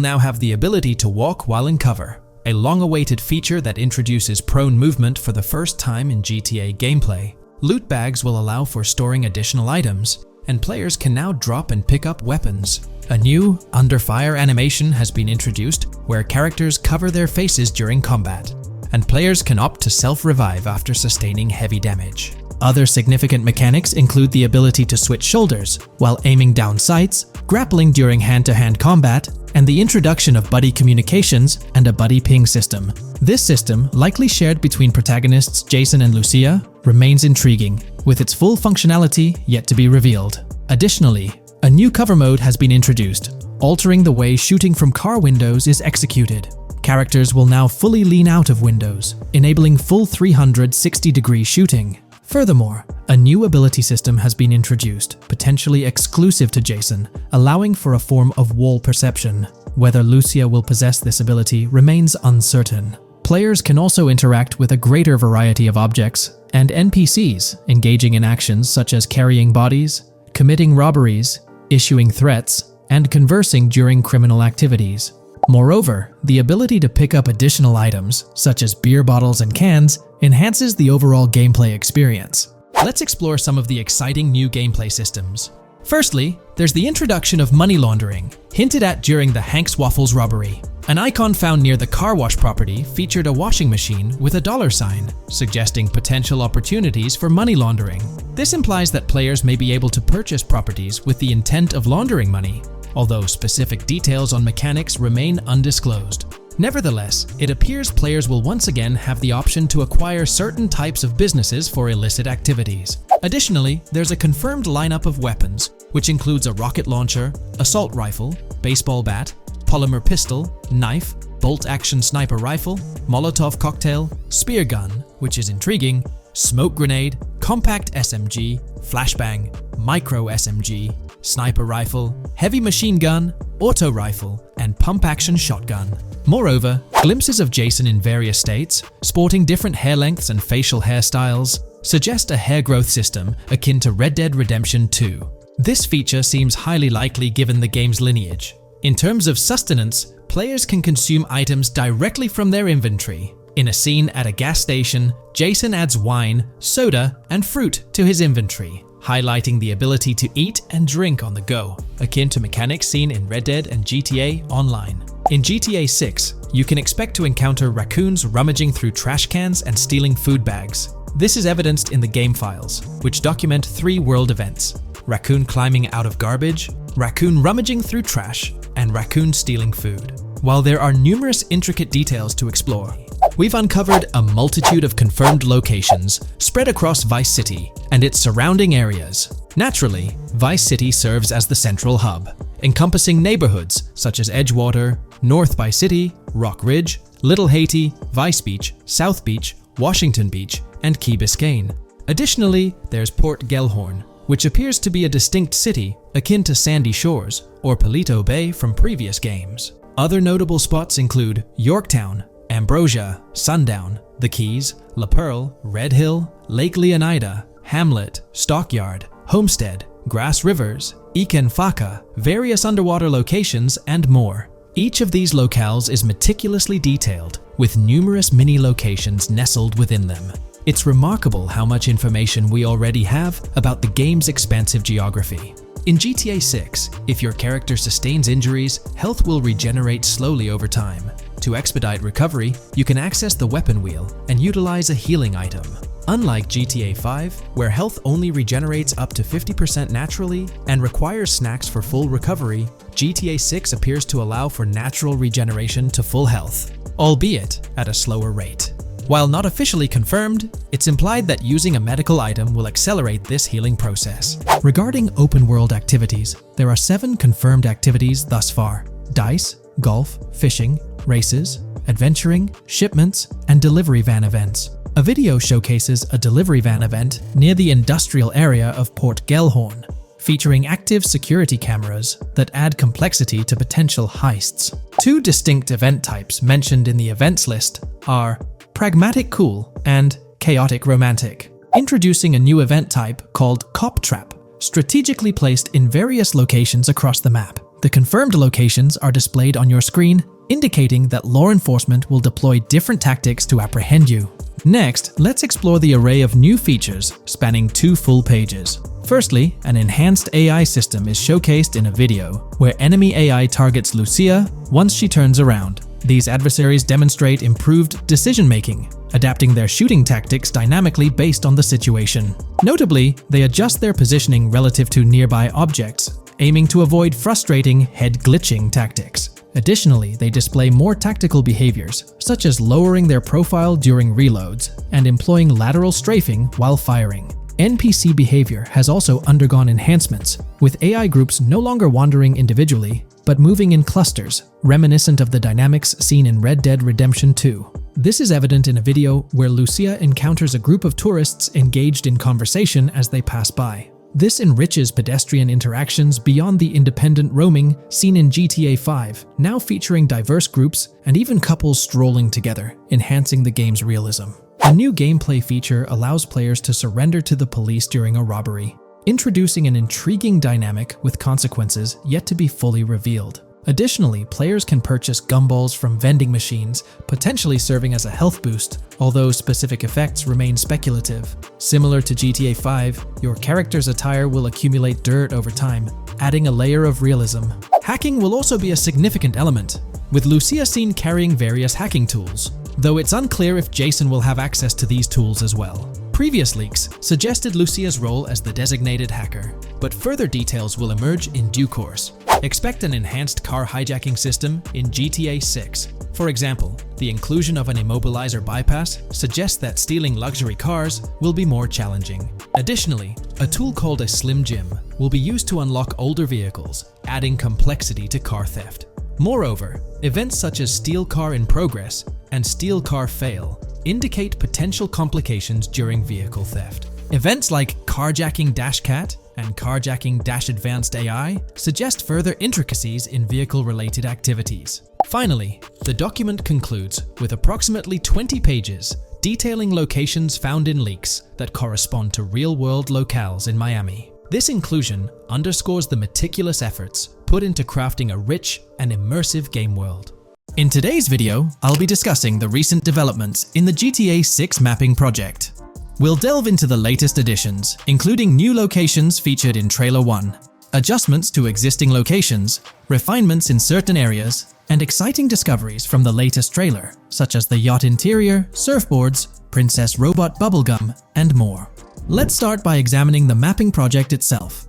now have the ability to walk while in cover, a long-awaited feature that introduces prone movement for the first time in GTA gameplay. Loot bags will allow for storing additional items, and players can now drop and pick up weapons. A new under fire animation has been introduced where characters cover their faces during combat, and players can opt to self-revive after sustaining heavy damage. Other significant mechanics include the ability to switch shoulders while aiming down sights, grappling during hand-to-hand combat, and the introduction of buddy communications and a buddy ping system. This system, likely shared between protagonists Jason and Lucia, remains intriguing, with its full functionality yet to be revealed. Additionally, a new cover mode has been introduced, altering the way shooting from car windows is executed. Characters will now fully lean out of windows, enabling full 360-degree shooting. Furthermore, a new ability system has been introduced, potentially exclusive to Jason, allowing for a form of wall perception. Whether Lucia will possess this ability remains uncertain. Players can also interact with a greater variety of objects and NPCs, engaging in actions such as carrying bodies, committing robberies, issuing threats, and conversing during criminal activities. Moreover, the ability to pick up additional items, such as beer bottles and cans, enhances the overall gameplay experience. Let's explore some of the exciting new gameplay systems. Firstly, there's the introduction of money laundering, hinted at during the Hank's Waffles robbery. An icon found near the car wash property featured a washing machine with a dollar sign, suggesting potential opportunities for money laundering. This implies that players may be able to purchase properties with the intent of laundering money, although specific details on mechanics remain undisclosed. Nevertheless, it appears players will once again have the option to acquire certain types of businesses for illicit activities. Additionally, there's a confirmed lineup of weapons, which includes a rocket launcher, assault rifle, baseball bat, polymer pistol, knife, bolt-action sniper rifle, Molotov cocktail, spear gun, which is intriguing, smoke grenade, compact SMG, flashbang, micro SMG, sniper rifle, heavy machine gun, auto rifle, and pump-action shotgun. Moreover, glimpses of Jason in various states, sporting different hair lengths and facial hairstyles, suggest a hair growth system akin to Red Dead Redemption 2. This feature seems highly likely given the game's lineage. In terms of sustenance, players can consume items directly from their inventory. In a scene at a gas station, Jason adds wine, soda, and fruit to his inventory, highlighting the ability to eat and drink on the go, akin to mechanics seen in Red Dead and GTA Online. In GTA 6, you can expect to encounter raccoons rummaging through trash cans and stealing food bags. This is evidenced in the game files, which document 3 world events: raccoon climbing out of garbage, raccoon rummaging through trash, and raccoon stealing food. While there are numerous intricate details to explore, we've uncovered a multitude of confirmed locations spread across Vice City and its surrounding areas. Naturally, Vice City serves as the central hub, encompassing neighborhoods such as Edgewater, North Vice City, Rock Ridge, Little Haiti, Vice Beach, South Beach, Washington Beach, and Key Biscayne. Additionally, there's Port Gellhorn, which appears to be a distinct city akin to Sandy Shores or Paleto Bay from previous games. Other notable spots include Yorktown, Ambrosia, Sundown, The Keys, La Pearl, Red Hill, Lake Leonida, Hamlet, Stockyard, Homestead, Grass Rivers, Iken Faka, various underwater locations, and more. Each of these locales is meticulously detailed, with numerous mini locations nestled within them. It's remarkable how much information we already have about the game's expansive geography. In GTA 6, if your character sustains injuries, health will regenerate slowly over time. To expedite recovery, you can access the weapon wheel and utilize a healing item. Unlike GTA 5, where health only regenerates up to 50% naturally and requires snacks for full recovery, GTA 6 appears to allow for natural regeneration to full health, albeit at a slower rate. While not officially confirmed, it's implied that using a medical item will accelerate this healing process. Regarding open-world activities, there are 7 confirmed activities thus far: dice, golf, fishing, races, adventuring, shipments, and delivery van events. A video showcases a delivery van event near the industrial area of Port Gellhorn, featuring active security cameras that add complexity to potential heists. 2 distinct event types mentioned in the events list are Pragmatic Cool and Chaotic Romantic, introducing a new event type called Cop Trap, strategically placed in various locations across the map. The confirmed locations are displayed on your screen, indicating that law enforcement will deploy different tactics to apprehend you. Next, let's explore the array of new features spanning 2 full pages. Firstly, an enhanced AI system is showcased in a video, where enemy AI targets Lucia once she turns around. These adversaries demonstrate improved decision-making, adapting their shooting tactics dynamically based on the situation. Notably, they adjust their positioning relative to nearby objects, aiming to avoid frustrating head-glitching tactics. Additionally, they display more tactical behaviors, such as lowering their profile during reloads and employing lateral strafing while firing. NPC behavior has also undergone enhancements, with AI groups no longer wandering individually, but moving in clusters, reminiscent of the dynamics seen in Red Dead Redemption 2. This is evident in a video where Lucia encounters a group of tourists engaged in conversation as they pass by. This enriches pedestrian interactions beyond the independent roaming seen in GTA 5, now featuring diverse groups and even couples strolling together, enhancing the game's realism. A new gameplay feature allows players to surrender to the police during a robbery, introducing an intriguing dynamic with consequences yet to be fully revealed. Additionally, players can purchase gumballs from vending machines, potentially serving as a health boost, although specific effects remain speculative. Similar to GTA 5, your character's attire will accumulate dirt over time, adding a layer of realism. Hacking will also be a significant element, with Lucia seen carrying various hacking tools, though it's unclear if Jason will have access to these tools as well. Previous leaks suggested Lucia's role as the designated hacker, but further details will emerge in due course. Expect an enhanced car hijacking system in GTA 6. For example, the inclusion of an immobilizer bypass suggests that stealing luxury cars will be more challenging. Additionally, a tool called a Slim Jim will be used to unlock older vehicles, adding complexity to car theft. Moreover, events such as Steal Car in Progress and Steal Car Fail indicate potential complications during vehicle theft. Events like Carjacking Cat and Carjacking Advanced AI suggest further intricacies in vehicle-related activities. Finally, the document concludes with approximately 20 pages detailing locations found in leaks that correspond to real-world locales in Miami. This inclusion underscores the meticulous efforts put into crafting a rich and immersive game world. In today's video, I'll be discussing the recent developments in the GTA 6 mapping project. We'll delve into the latest additions, including new locations featured in Trailer 1, adjustments to existing locations, refinements in certain areas, and exciting discoveries from the latest trailer, such as the yacht interior, surfboards, Princess Robot bubblegum, and more. Let's start by examining the mapping project itself.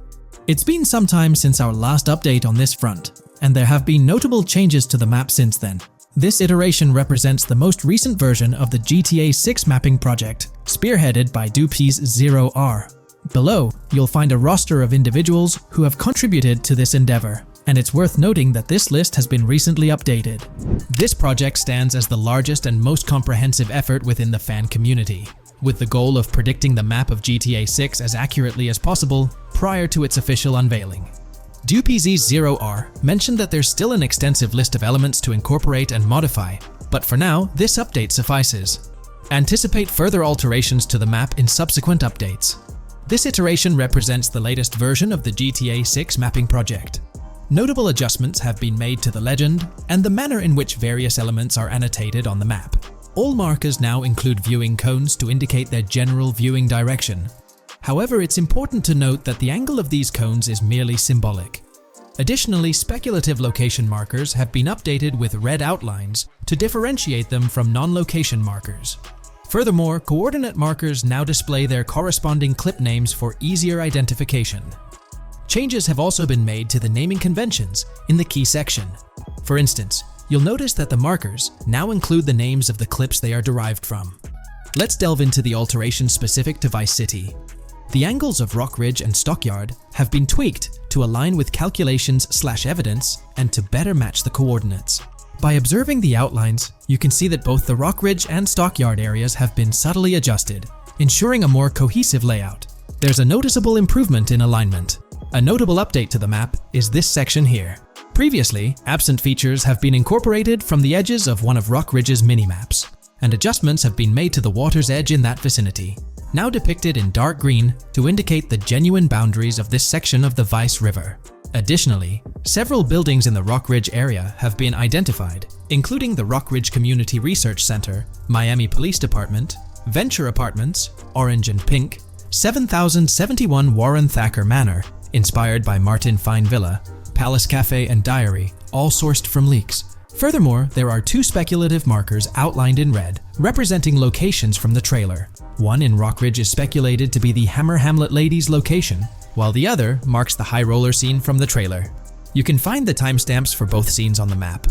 It's been some time since our last update on this front, and there have been notable changes to the map since then. This iteration represents the most recent version of the GTA 6 mapping project, spearheaded by Dupees 0R. Below, you'll find a roster of individuals who have contributed to this endeavor, and it's worth noting that this list has been recently updated. This project stands as the largest and most comprehensive effort within the fan community, with the goal of predicting the map of GTA 6 as accurately as possible prior to its official unveiling. DuPZ0R mentioned that there's still an extensive list of elements to incorporate and modify, but for now, this update suffices. Anticipate further alterations to the map in subsequent updates. This iteration represents the latest version of the GTA 6 mapping project. Notable adjustments have been made to the legend and the manner in which various elements are annotated on the map. All markers now include viewing cones to indicate their general viewing direction. However, it's important to note that the angle of these cones is merely symbolic. Additionally, speculative location markers have been updated with red outlines to differentiate them from non-location markers. Furthermore, coordinate markers now display their corresponding clip names for easier identification. Changes have also been made to the naming conventions in the key section. For instance, you'll notice that the markers now include the names of the clips they are derived from. Let's delve into the alterations specific to Vice City. The angles of Rock Ridge and Stockyard have been tweaked to align with calculations/evidence and to better match the coordinates. By observing the outlines, you can see that both the Rock Ridge and Stockyard areas have been subtly adjusted, ensuring a more cohesive layout. There's a noticeable improvement in alignment. A notable update to the map is this section here. Previously, absent features have been incorporated from the edges of one of Rock Ridge's mini-maps, and adjustments have been made to the water's edge in that vicinity, now depicted in dark green to indicate the genuine boundaries of this section of the Vice River. Additionally, several buildings in the Rock Ridge area have been identified, including the Rock Ridge Community Research Center, Miami Police Department, Venture Apartments, Orange and Pink, 7071 Warren Thacker Manor, inspired by Martin Fine Villa, Palace Cafe and Diary, all sourced from leaks. Furthermore, there are two speculative markers outlined in red, representing locations from the trailer. One in Rock Ridge is speculated to be the Hammer Hamlet Ladies location, while the other marks the high roller scene from the trailer. You can find the timestamps for both scenes on the map.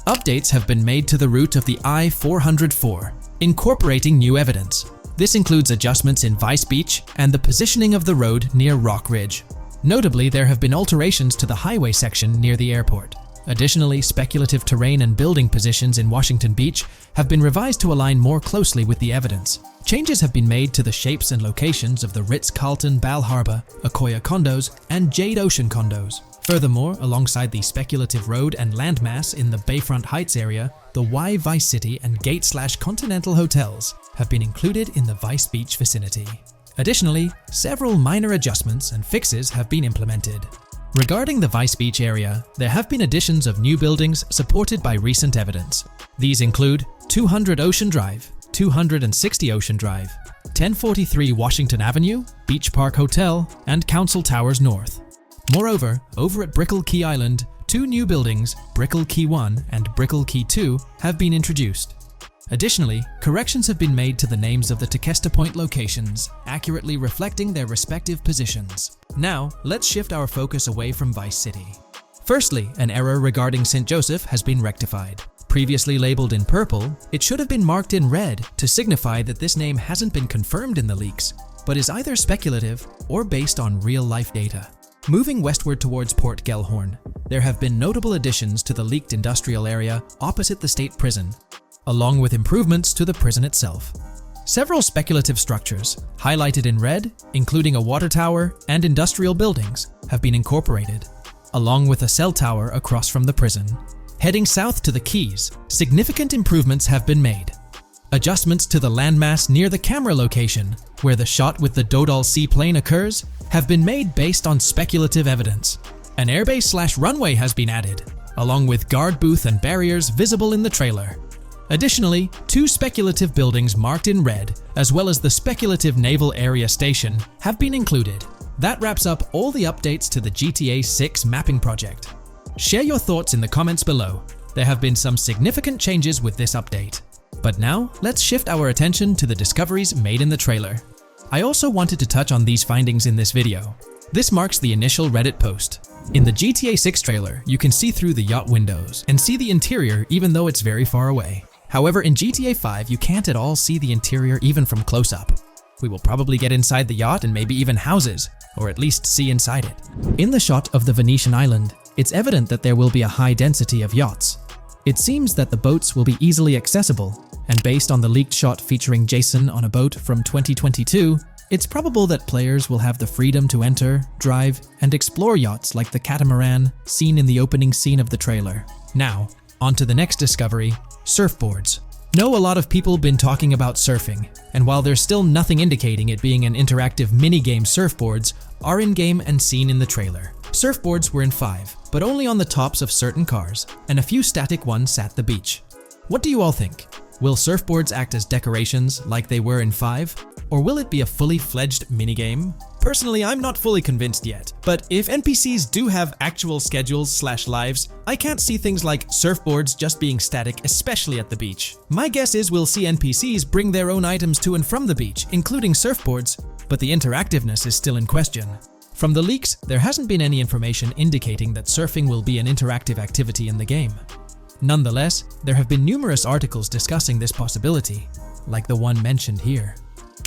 Updates have been made to the route of the I-404, incorporating new evidence. This includes adjustments in Vice Beach and the positioning of the road near Rock Ridge. Notably, there have been alterations to the highway section near the airport. Additionally, speculative terrain and building positions in Washington Beach have been revised to align more closely with the evidence. Changes have been made to the shapes and locations of the Ritz-Carlton Bal Harbour, Akoya condos, and Jade Ocean condos. Furthermore, alongside the speculative road and landmass in the Bayfront Heights area, the Y Vice City and Gate/Continental hotels have been included in the Vice Beach vicinity. Additionally, several minor adjustments and fixes have been implemented. Regarding the Vice Beach area, there have been additions of new buildings supported by recent evidence. These include 200 Ocean Drive, 260 Ocean Drive, 1043 Washington Avenue, Beach Park Hotel, and Council Towers North. Moreover, over at Brickell Key Island, two new buildings, Brickell Key 1 and Brickell Key 2, have been introduced. Additionally, corrections have been made to the names of the Tequesta Point locations, accurately reflecting their respective positions. Now, let's shift our focus away from Vice City. Firstly, an error regarding St. Joseph has been rectified. Previously labeled in purple, it should have been marked in red to signify that this name hasn't been confirmed in the leaks, but is either speculative or based on real-life data. Moving westward towards Port Gellhorn, there have been notable additions to the leaked industrial area opposite the state prison, along with improvements to the prison itself. Several speculative structures, highlighted in red, including a water tower and industrial buildings, have been incorporated, along with a cell tower across from the prison. Heading south to the Keys, significant improvements have been made. Adjustments to the landmass near the camera location, where the shot with the Dodal seaplane occurs, have been made based on speculative evidence. An airbase/runway has been added, along with guard booth and barriers visible in the trailer. Additionally, two speculative buildings marked in red, as well as the speculative Naval Area Station, have been included. That wraps up all the updates to the GTA 6 mapping project. Share your thoughts in the comments below. There have been some significant changes with this update. But now, let's shift our attention to the discoveries made in the trailer. I also wanted to touch on these findings in this video. This marks the initial Reddit post. In the GTA 6 trailer, you can see through the yacht windows and see the interior even though it's very far away. However, in GTA 5, you can't at all see the interior even from close up. We will probably get inside the yacht and maybe even houses, or at least see inside it. In the shot of the Venetian island, it's evident that there will be a high density of yachts. It seems that the boats will be easily accessible, and based on the leaked shot featuring Jason on a boat from 2022, it's probable that players will have the freedom to enter, drive, and explore yachts like the catamaran seen in the opening scene of the trailer. Now, on to the next discovery, surfboards. Know a lot of people been talking about surfing, and while there's still nothing indicating it being an interactive minigame, surfboards are in-game and seen in the trailer. Surfboards were in 5, but only on the tops of certain cars, and a few static ones at the beach. What do you all think? Will surfboards act as decorations like they were in 5? Or will it be a fully fledged minigame? Personally, I'm not fully convinced yet, but if NPCs do have actual schedules/lives, I can't see things like surfboards just being static, especially at the beach. My guess is we'll see NPCs bring their own items to and from the beach, including surfboards, but the interactiveness is still in question. From the leaks, there hasn't been any information indicating that surfing will be an interactive activity in the game. Nonetheless, there have been numerous articles discussing this possibility, like the one mentioned here.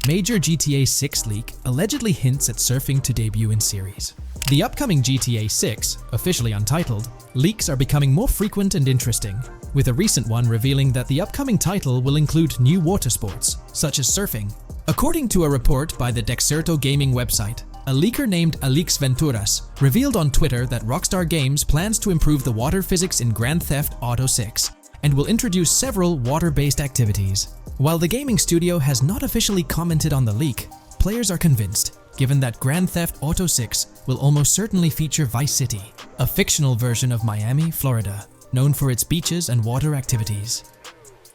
Major GTA 6 leak allegedly hints at surfing to debut in series. The upcoming GTA 6, officially untitled, leaks are becoming more frequent and interesting, with a recent one revealing that the upcoming title will include new water sports, such as surfing. According to a report by the Dexerto gaming website, a leaker named Alix Venturas revealed on Twitter that Rockstar Games plans to improve the water physics in Grand Theft Auto 6 and will introduce several water-based activities. While the gaming studio has not officially commented on the leak, players are convinced, given that Grand Theft Auto 6 will almost certainly feature Vice City, a fictional version of Miami, Florida, known for its beaches and water activities.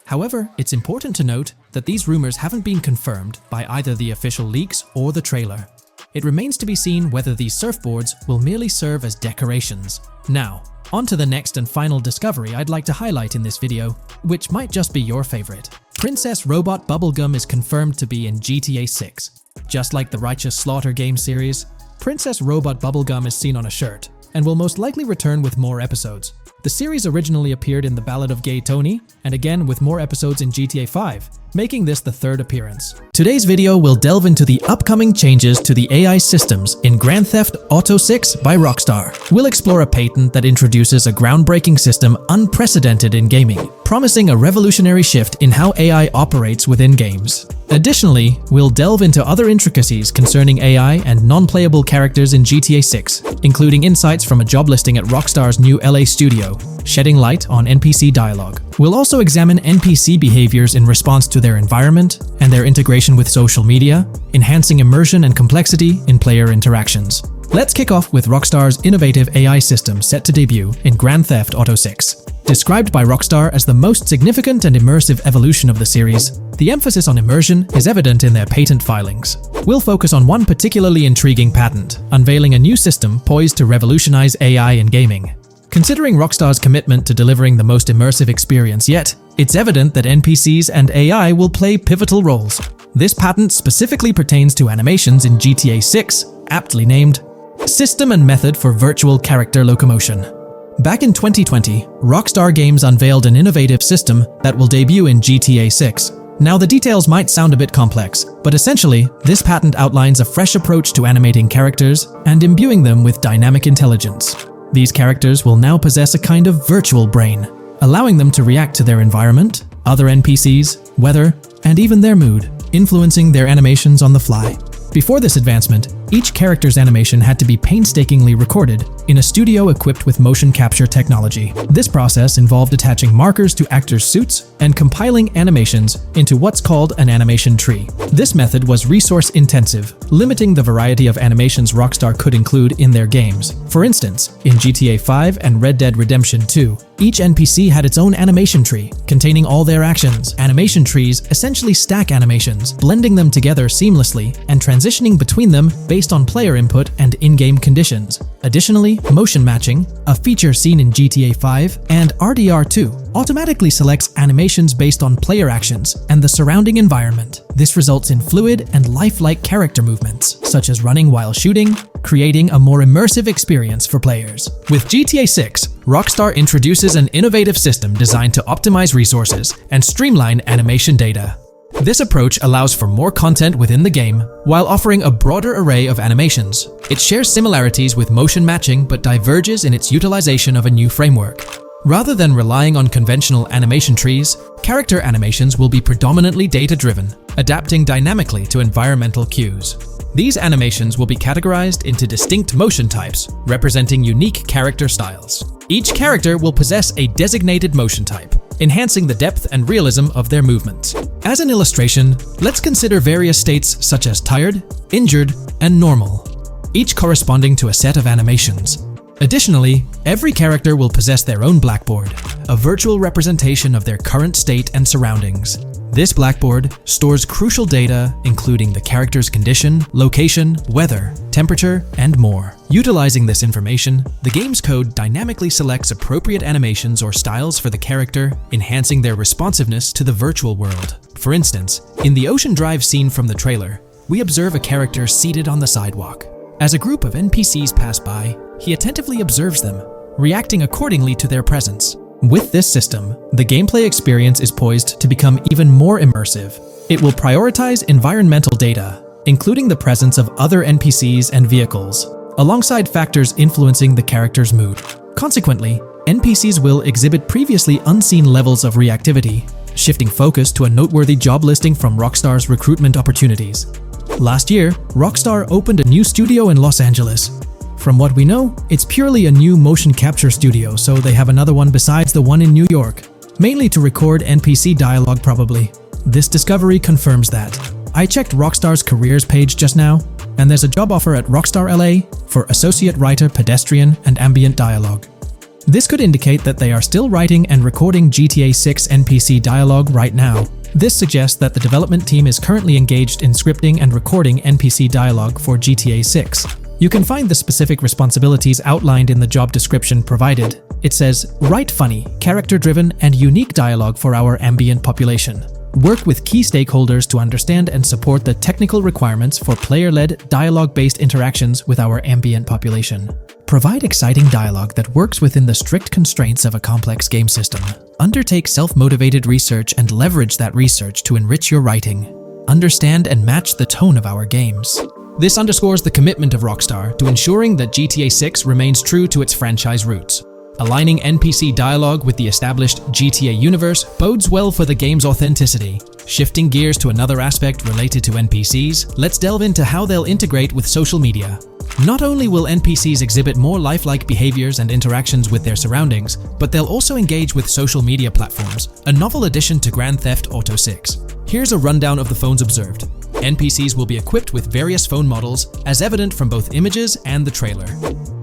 However, it's important to note that these rumors haven't been confirmed by either the official leaks or the trailer. It remains to be seen whether these surfboards will merely serve as decorations. Now, on to the next and final discovery I'd like to highlight in this video, which might just be your favorite. Princess Robot Bubblegum is confirmed to be in GTA 6. Just like the Righteous Slaughter game series, Princess Robot Bubblegum is seen on a shirt, and will most likely return with more episodes. The series originally appeared in The Ballad of Gay Tony, and again with more episodes in GTA 5, making this the 3rd appearance. Today's video will delve into the upcoming changes to the AI systems in Grand Theft Auto 6 by Rockstar. We'll explore a patent that introduces a groundbreaking system unprecedented in gaming, promising a revolutionary shift in how AI operates within games. Additionally, we'll delve into other intricacies concerning AI and non-playable characters in GTA 6, including insights from a job listing at Rockstar's new LA studio, shedding light on NPC dialogue. We'll also examine NPC behaviors in response to their environment and their integration with social media, enhancing immersion and complexity in player interactions. Let's kick off with Rockstar's innovative AI system set to debut in Grand Theft Auto 6. Described by Rockstar as the most significant and immersive evolution of the series, the emphasis on immersion is evident in their patent filings. We'll focus on one particularly intriguing patent, unveiling a new system poised to revolutionize AI in gaming. Considering Rockstar's commitment to delivering the most immersive experience yet, it's evident that NPCs and AI will play pivotal roles. This patent specifically pertains to animations in GTA 6, aptly named System and Method for Virtual Character Locomotion. Back in 2020, Rockstar Games unveiled an innovative system that will debut in GTA 6. Now, the details might sound a bit complex, but essentially, this patent outlines a fresh approach to animating characters and imbuing them with dynamic intelligence. These characters will now possess a kind of virtual brain, allowing them to react to their environment, other NPCs, weather, and even their mood, influencing their animations on the fly. Before this advancement, each character's animation had to be painstakingly recorded in a studio equipped with motion capture technology. This process involved attaching markers to actors' suits and compiling animations into what's called an animation tree. This method was resource-intensive, limiting the variety of animations Rockstar could include in their games. For instance, in GTA 5 and Red Dead Redemption 2, each NPC had its own animation tree, containing all their actions. Animation trees essentially stack animations, blending them together seamlessly and transitioning between them based on player input and in-game conditions. Additionally, motion matching, a feature seen in GTA 5 and RDR2, automatically selects animations based on player actions and the surrounding environment. This results in fluid and lifelike character movements, such as running while shooting, creating a more immersive experience for players. With GTA 6, Rockstar introduces an innovative system designed to optimize resources and streamline animation data. This approach allows for more content within the game while offering a broader array of animations. It shares similarities with motion matching but diverges in its utilization of a new framework. Rather than relying on conventional animation trees, character animations will be predominantly data-driven, adapting dynamically to environmental cues. These animations will be categorized into distinct motion types, representing unique character styles. Each character will possess a designated motion type, enhancing the depth and realism of their movements. As an illustration, let's consider various states such as tired, injured, and normal, each corresponding to a set of animations. Additionally, every character will possess their own blackboard, a virtual representation of their current state and surroundings. This blackboard stores crucial data including the character's condition, location, weather, temperature, and more. Utilizing this information, the game's code dynamically selects appropriate animations or styles for the character, enhancing their responsiveness to the virtual world. For instance, in the Ocean Drive scene from the trailer, we observe a character seated on the sidewalk. As a group of NPCs pass by, he attentively observes them, reacting accordingly to their presence. With this system, the gameplay experience is poised to become even more immersive. It will prioritize environmental data, including the presence of other NPCs and vehicles, alongside factors influencing the character's mood. Consequently, NPCs will exhibit previously unseen levels of reactivity, shifting focus to a noteworthy job listing from Rockstar's recruitment opportunities. Last year, Rockstar opened a new studio in Los Angeles. From what we know, it's purely a new motion capture studio, so they have another one besides the one in New York, mainly to record NPC dialogue probably. This discovery confirms that. I checked Rockstar's careers page just now, and there's a job offer at Rockstar LA for Associate Writer Pedestrian and Ambient Dialogue. This could indicate that they are still writing and recording GTA 6 NPC dialogue right now. This suggests that the development team is currently engaged in scripting and recording NPC dialogue for GTA 6. You can find the specific responsibilities outlined in the job description provided. It says, write funny, character-driven, and unique dialogue for our ambient population. Work with key stakeholders to understand and support the technical requirements for player-led, dialogue-based interactions with our ambient population. Provide exciting dialogue that works within the strict constraints of a complex game system. Undertake self-motivated research and leverage that research to enrich your writing. Understand and match the tone of our games. This underscores the commitment of Rockstar to ensuring that GTA 6 remains true to its franchise roots. Aligning NPC dialogue with the established GTA universe bodes well for the game's authenticity. Shifting gears to another aspect related to NPCs, let's delve into how they'll integrate with social media. Not only will NPCs exhibit more lifelike behaviors and interactions with their surroundings, but they'll also engage with social media platforms, a novel addition to Grand Theft Auto 6. Here's a rundown of the phones observed. NPCs will be equipped with various phone models, as evident from both images and the trailer.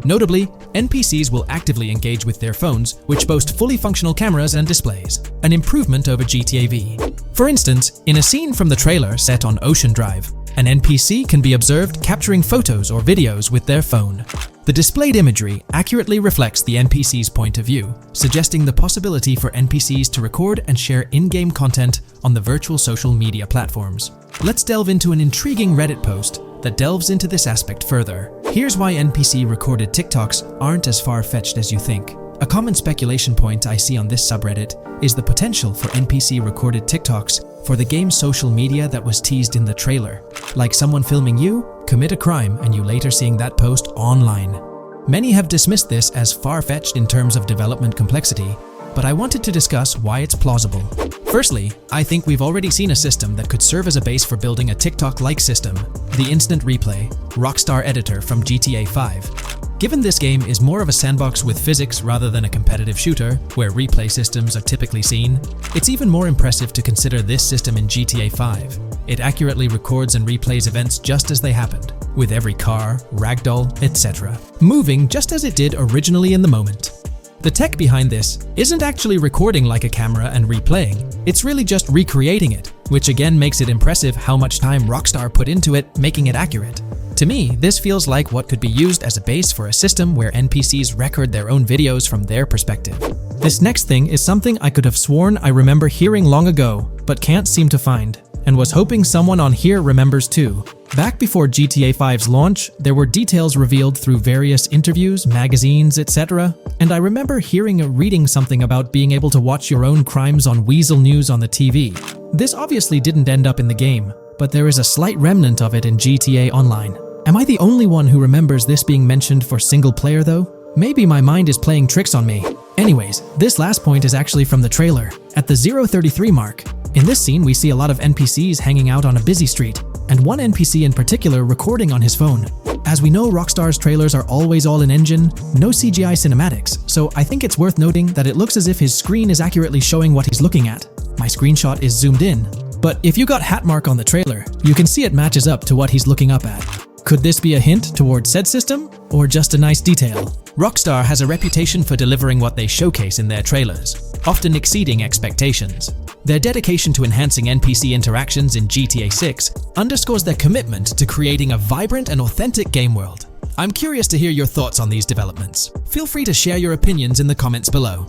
Notably, NPCs will actively engage with their phones, which boast fully functional cameras and displays, an improvement over GTA V. For instance, in a scene from the trailer set on Ocean Drive, an NPC can be observed capturing photos or videos with their phone. The displayed imagery accurately reflects the NPC's point of view, suggesting the possibility for NPCs to record and share in-game content on the virtual social media platforms. Let's delve into an intriguing Reddit post that delves into this aspect further. Here's why NPC-recorded TikToks aren't as far-fetched as you think. A common speculation point I see on this subreddit is the potential for NPC-recorded TikToks for the game's social media that was teased in the trailer, like someone filming you commit a crime and you later seeing that post online. Many have dismissed this as far-fetched in terms of development complexity, but I wanted to discuss why it's plausible. Firstly, I think we've already seen a system that could serve as a base for building a TikTok-like system, the Instant Replay, Rockstar editor from GTA 5. Given this game is more of a sandbox with physics rather than a competitive shooter, where replay systems are typically seen, it's even more impressive to consider this system in GTA 5. It accurately records and replays events just as they happened, with every car, ragdoll, etc., moving just as it did originally in the moment. The tech behind this isn't actually recording like a camera and replaying, it's really just recreating it, which again makes it impressive how much time Rockstar put into it, making it accurate. To me, this feels like what could be used as a base for a system where NPCs record their own videos from their perspective. This next thing is something I could have sworn I remember hearing long ago, but can't seem to find, and was hoping someone on here remembers too. Back before GTA 5's launch, there were details revealed through various interviews, magazines, etc., and I remember hearing or reading something about being able to watch your own crimes on Weasel News on the TV. This obviously didn't end up in the game, but there is a slight remnant of it in GTA Online. Am I the only one who remembers this being mentioned for single player though? Maybe my mind is playing tricks on me. Anyways, this last point is actually from the trailer, at the 0:33 mark. In this scene, we see a lot of NPCs hanging out on a busy street, and one NPC in particular recording on his phone. As we know, Rockstar's trailers are always all in engine, no CGI cinematics, so I think it's worth noting that it looks as if his screen is accurately showing what he's looking at. My screenshot is zoomed in, but if you got Hatmark on the trailer, you can see it matches up to what he's looking up at. Could this be a hint towards said system, or just a nice detail? Rockstar has a reputation for delivering what they showcase in their trailers, often exceeding expectations. Their dedication to enhancing NPC interactions in GTA 6 underscores their commitment to creating a vibrant and authentic game world. I'm curious to hear your thoughts on these developments. Feel free to share your opinions in the comments below.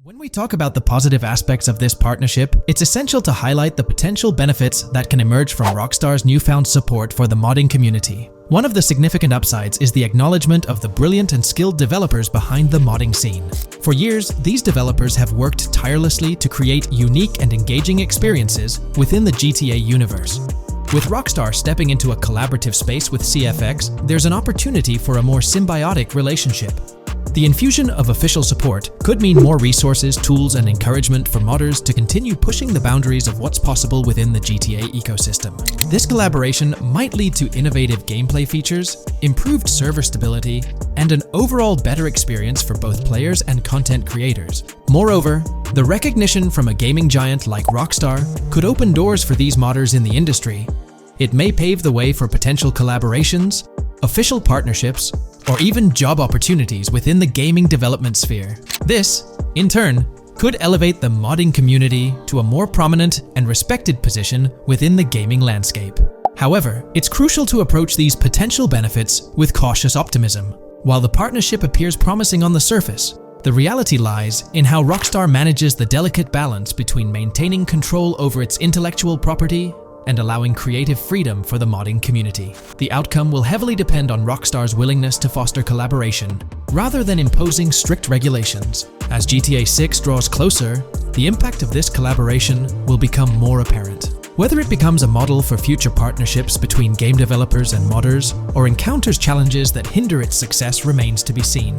When we talk about the positive aspects of this partnership, it's essential to highlight the potential benefits that can emerge from Rockstar's newfound support for the modding community. One of the significant upsides is the acknowledgement of the brilliant and skilled developers behind the modding scene. For years, these developers have worked tirelessly to create unique and engaging experiences within the GTA universe. With Rockstar stepping into a collaborative space with CFX, there's an opportunity for a more symbiotic relationship. The infusion of official support could mean more resources, tools, and encouragement for modders to continue pushing the boundaries of what's possible within the GTA ecosystem. This collaboration might lead to innovative gameplay features, improved server stability, and an overall better experience for both players and content creators. Moreover, the recognition from a gaming giant like Rockstar could open doors for these modders in the industry. It may pave the way for potential collaborations, official partnerships, or even job opportunities within the gaming development sphere. This, in turn, could elevate the modding community to a more prominent and respected position within the gaming landscape. However, it's crucial to approach these potential benefits with cautious optimism. While the partnership appears promising on the surface, the reality lies in how Rockstar manages the delicate balance between maintaining control over its intellectual property and allowing creative freedom for the modding community. The outcome will heavily depend on Rockstar's willingness to foster collaboration, rather than imposing strict regulations. As GTA 6 draws closer, the impact of this collaboration will become more apparent. Whether it becomes a model for future partnerships between game developers and modders, or encounters challenges that hinder its success remains to be seen.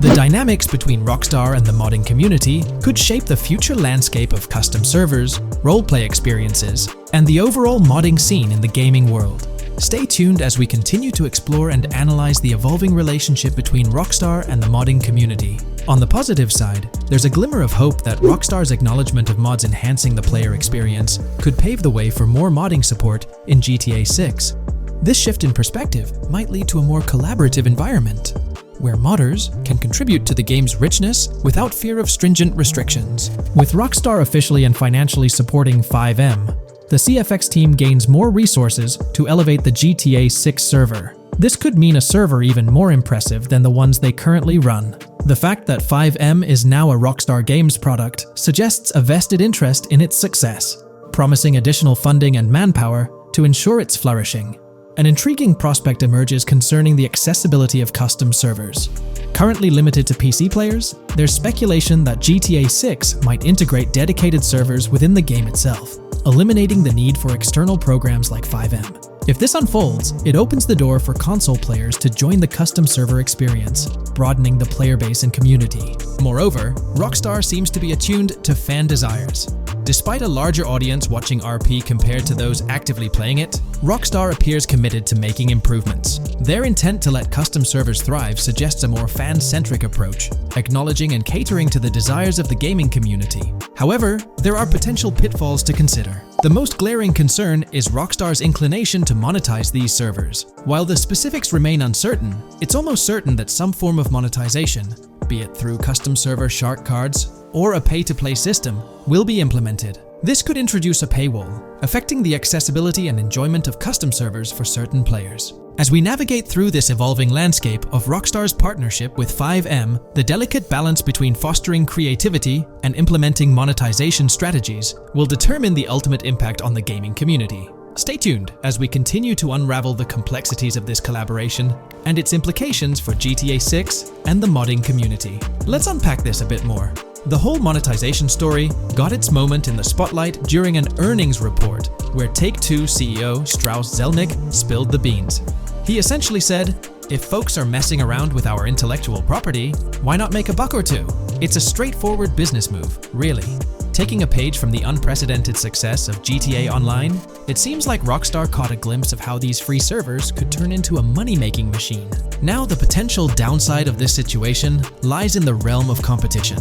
The dynamics between Rockstar and the modding community could shape the future landscape of custom servers, roleplay experiences, and the overall modding scene in the gaming world. Stay tuned as we continue to explore and analyze the evolving relationship between Rockstar and the modding community. On the positive side, there's a glimmer of hope that Rockstar's acknowledgement of mods enhancing the player experience could pave the way for more modding support in GTA 6. This shift in perspective might lead to a more collaborative environment, where modders can contribute to the game's richness without fear of stringent restrictions. With Rockstar officially and financially supporting FiveM, the CFX team gains more resources to elevate the GTA 6 server. This could mean a server even more impressive than the ones they currently run. The fact that FiveM is now a Rockstar Games product suggests a vested interest in its success, promising additional funding and manpower to ensure its flourishing. An intriguing prospect emerges concerning the accessibility of custom servers. Currently limited to PC players, there's speculation that GTA 6 might integrate dedicated servers within the game itself, eliminating the need for external programs like FiveM. If this unfolds, it opens the door for console players to join the custom server experience, broadening the player base and community. Moreover, Rockstar seems to be attuned to fan desires. Despite a larger audience watching RP compared to those actively playing it, Rockstar appears committed to making improvements. Their intent to let custom servers thrive suggests a more fan-centric approach, acknowledging and catering to the desires of the gaming community. However, there are potential pitfalls to consider. The most glaring concern is Rockstar's inclination to monetize these servers. While the specifics remain uncertain, it's almost certain that some form of monetization, be it through custom server shark cards or a pay-to-play system, will be implemented. This could introduce a paywall, affecting the accessibility and enjoyment of custom servers for certain players. As we navigate through this evolving landscape of Rockstar's partnership with FiveM, the delicate balance between fostering creativity and implementing monetization strategies will determine the ultimate impact on the gaming community. Stay tuned as we continue to unravel the complexities of this collaboration and its implications for GTA 6 and the modding community. Let's unpack this a bit more. The whole monetization story got its moment in the spotlight during an earnings report where Take-Two CEO Strauss Zelnick spilled the beans. He essentially said, "If folks are messing around with our intellectual property, why not make a buck or two? It's a straightforward business move, really." Taking a page from the unprecedented success of GTA Online, it seems like Rockstar caught a glimpse of how these free servers could turn into a money-making machine. Now, the potential downside of this situation lies in the realm of competition.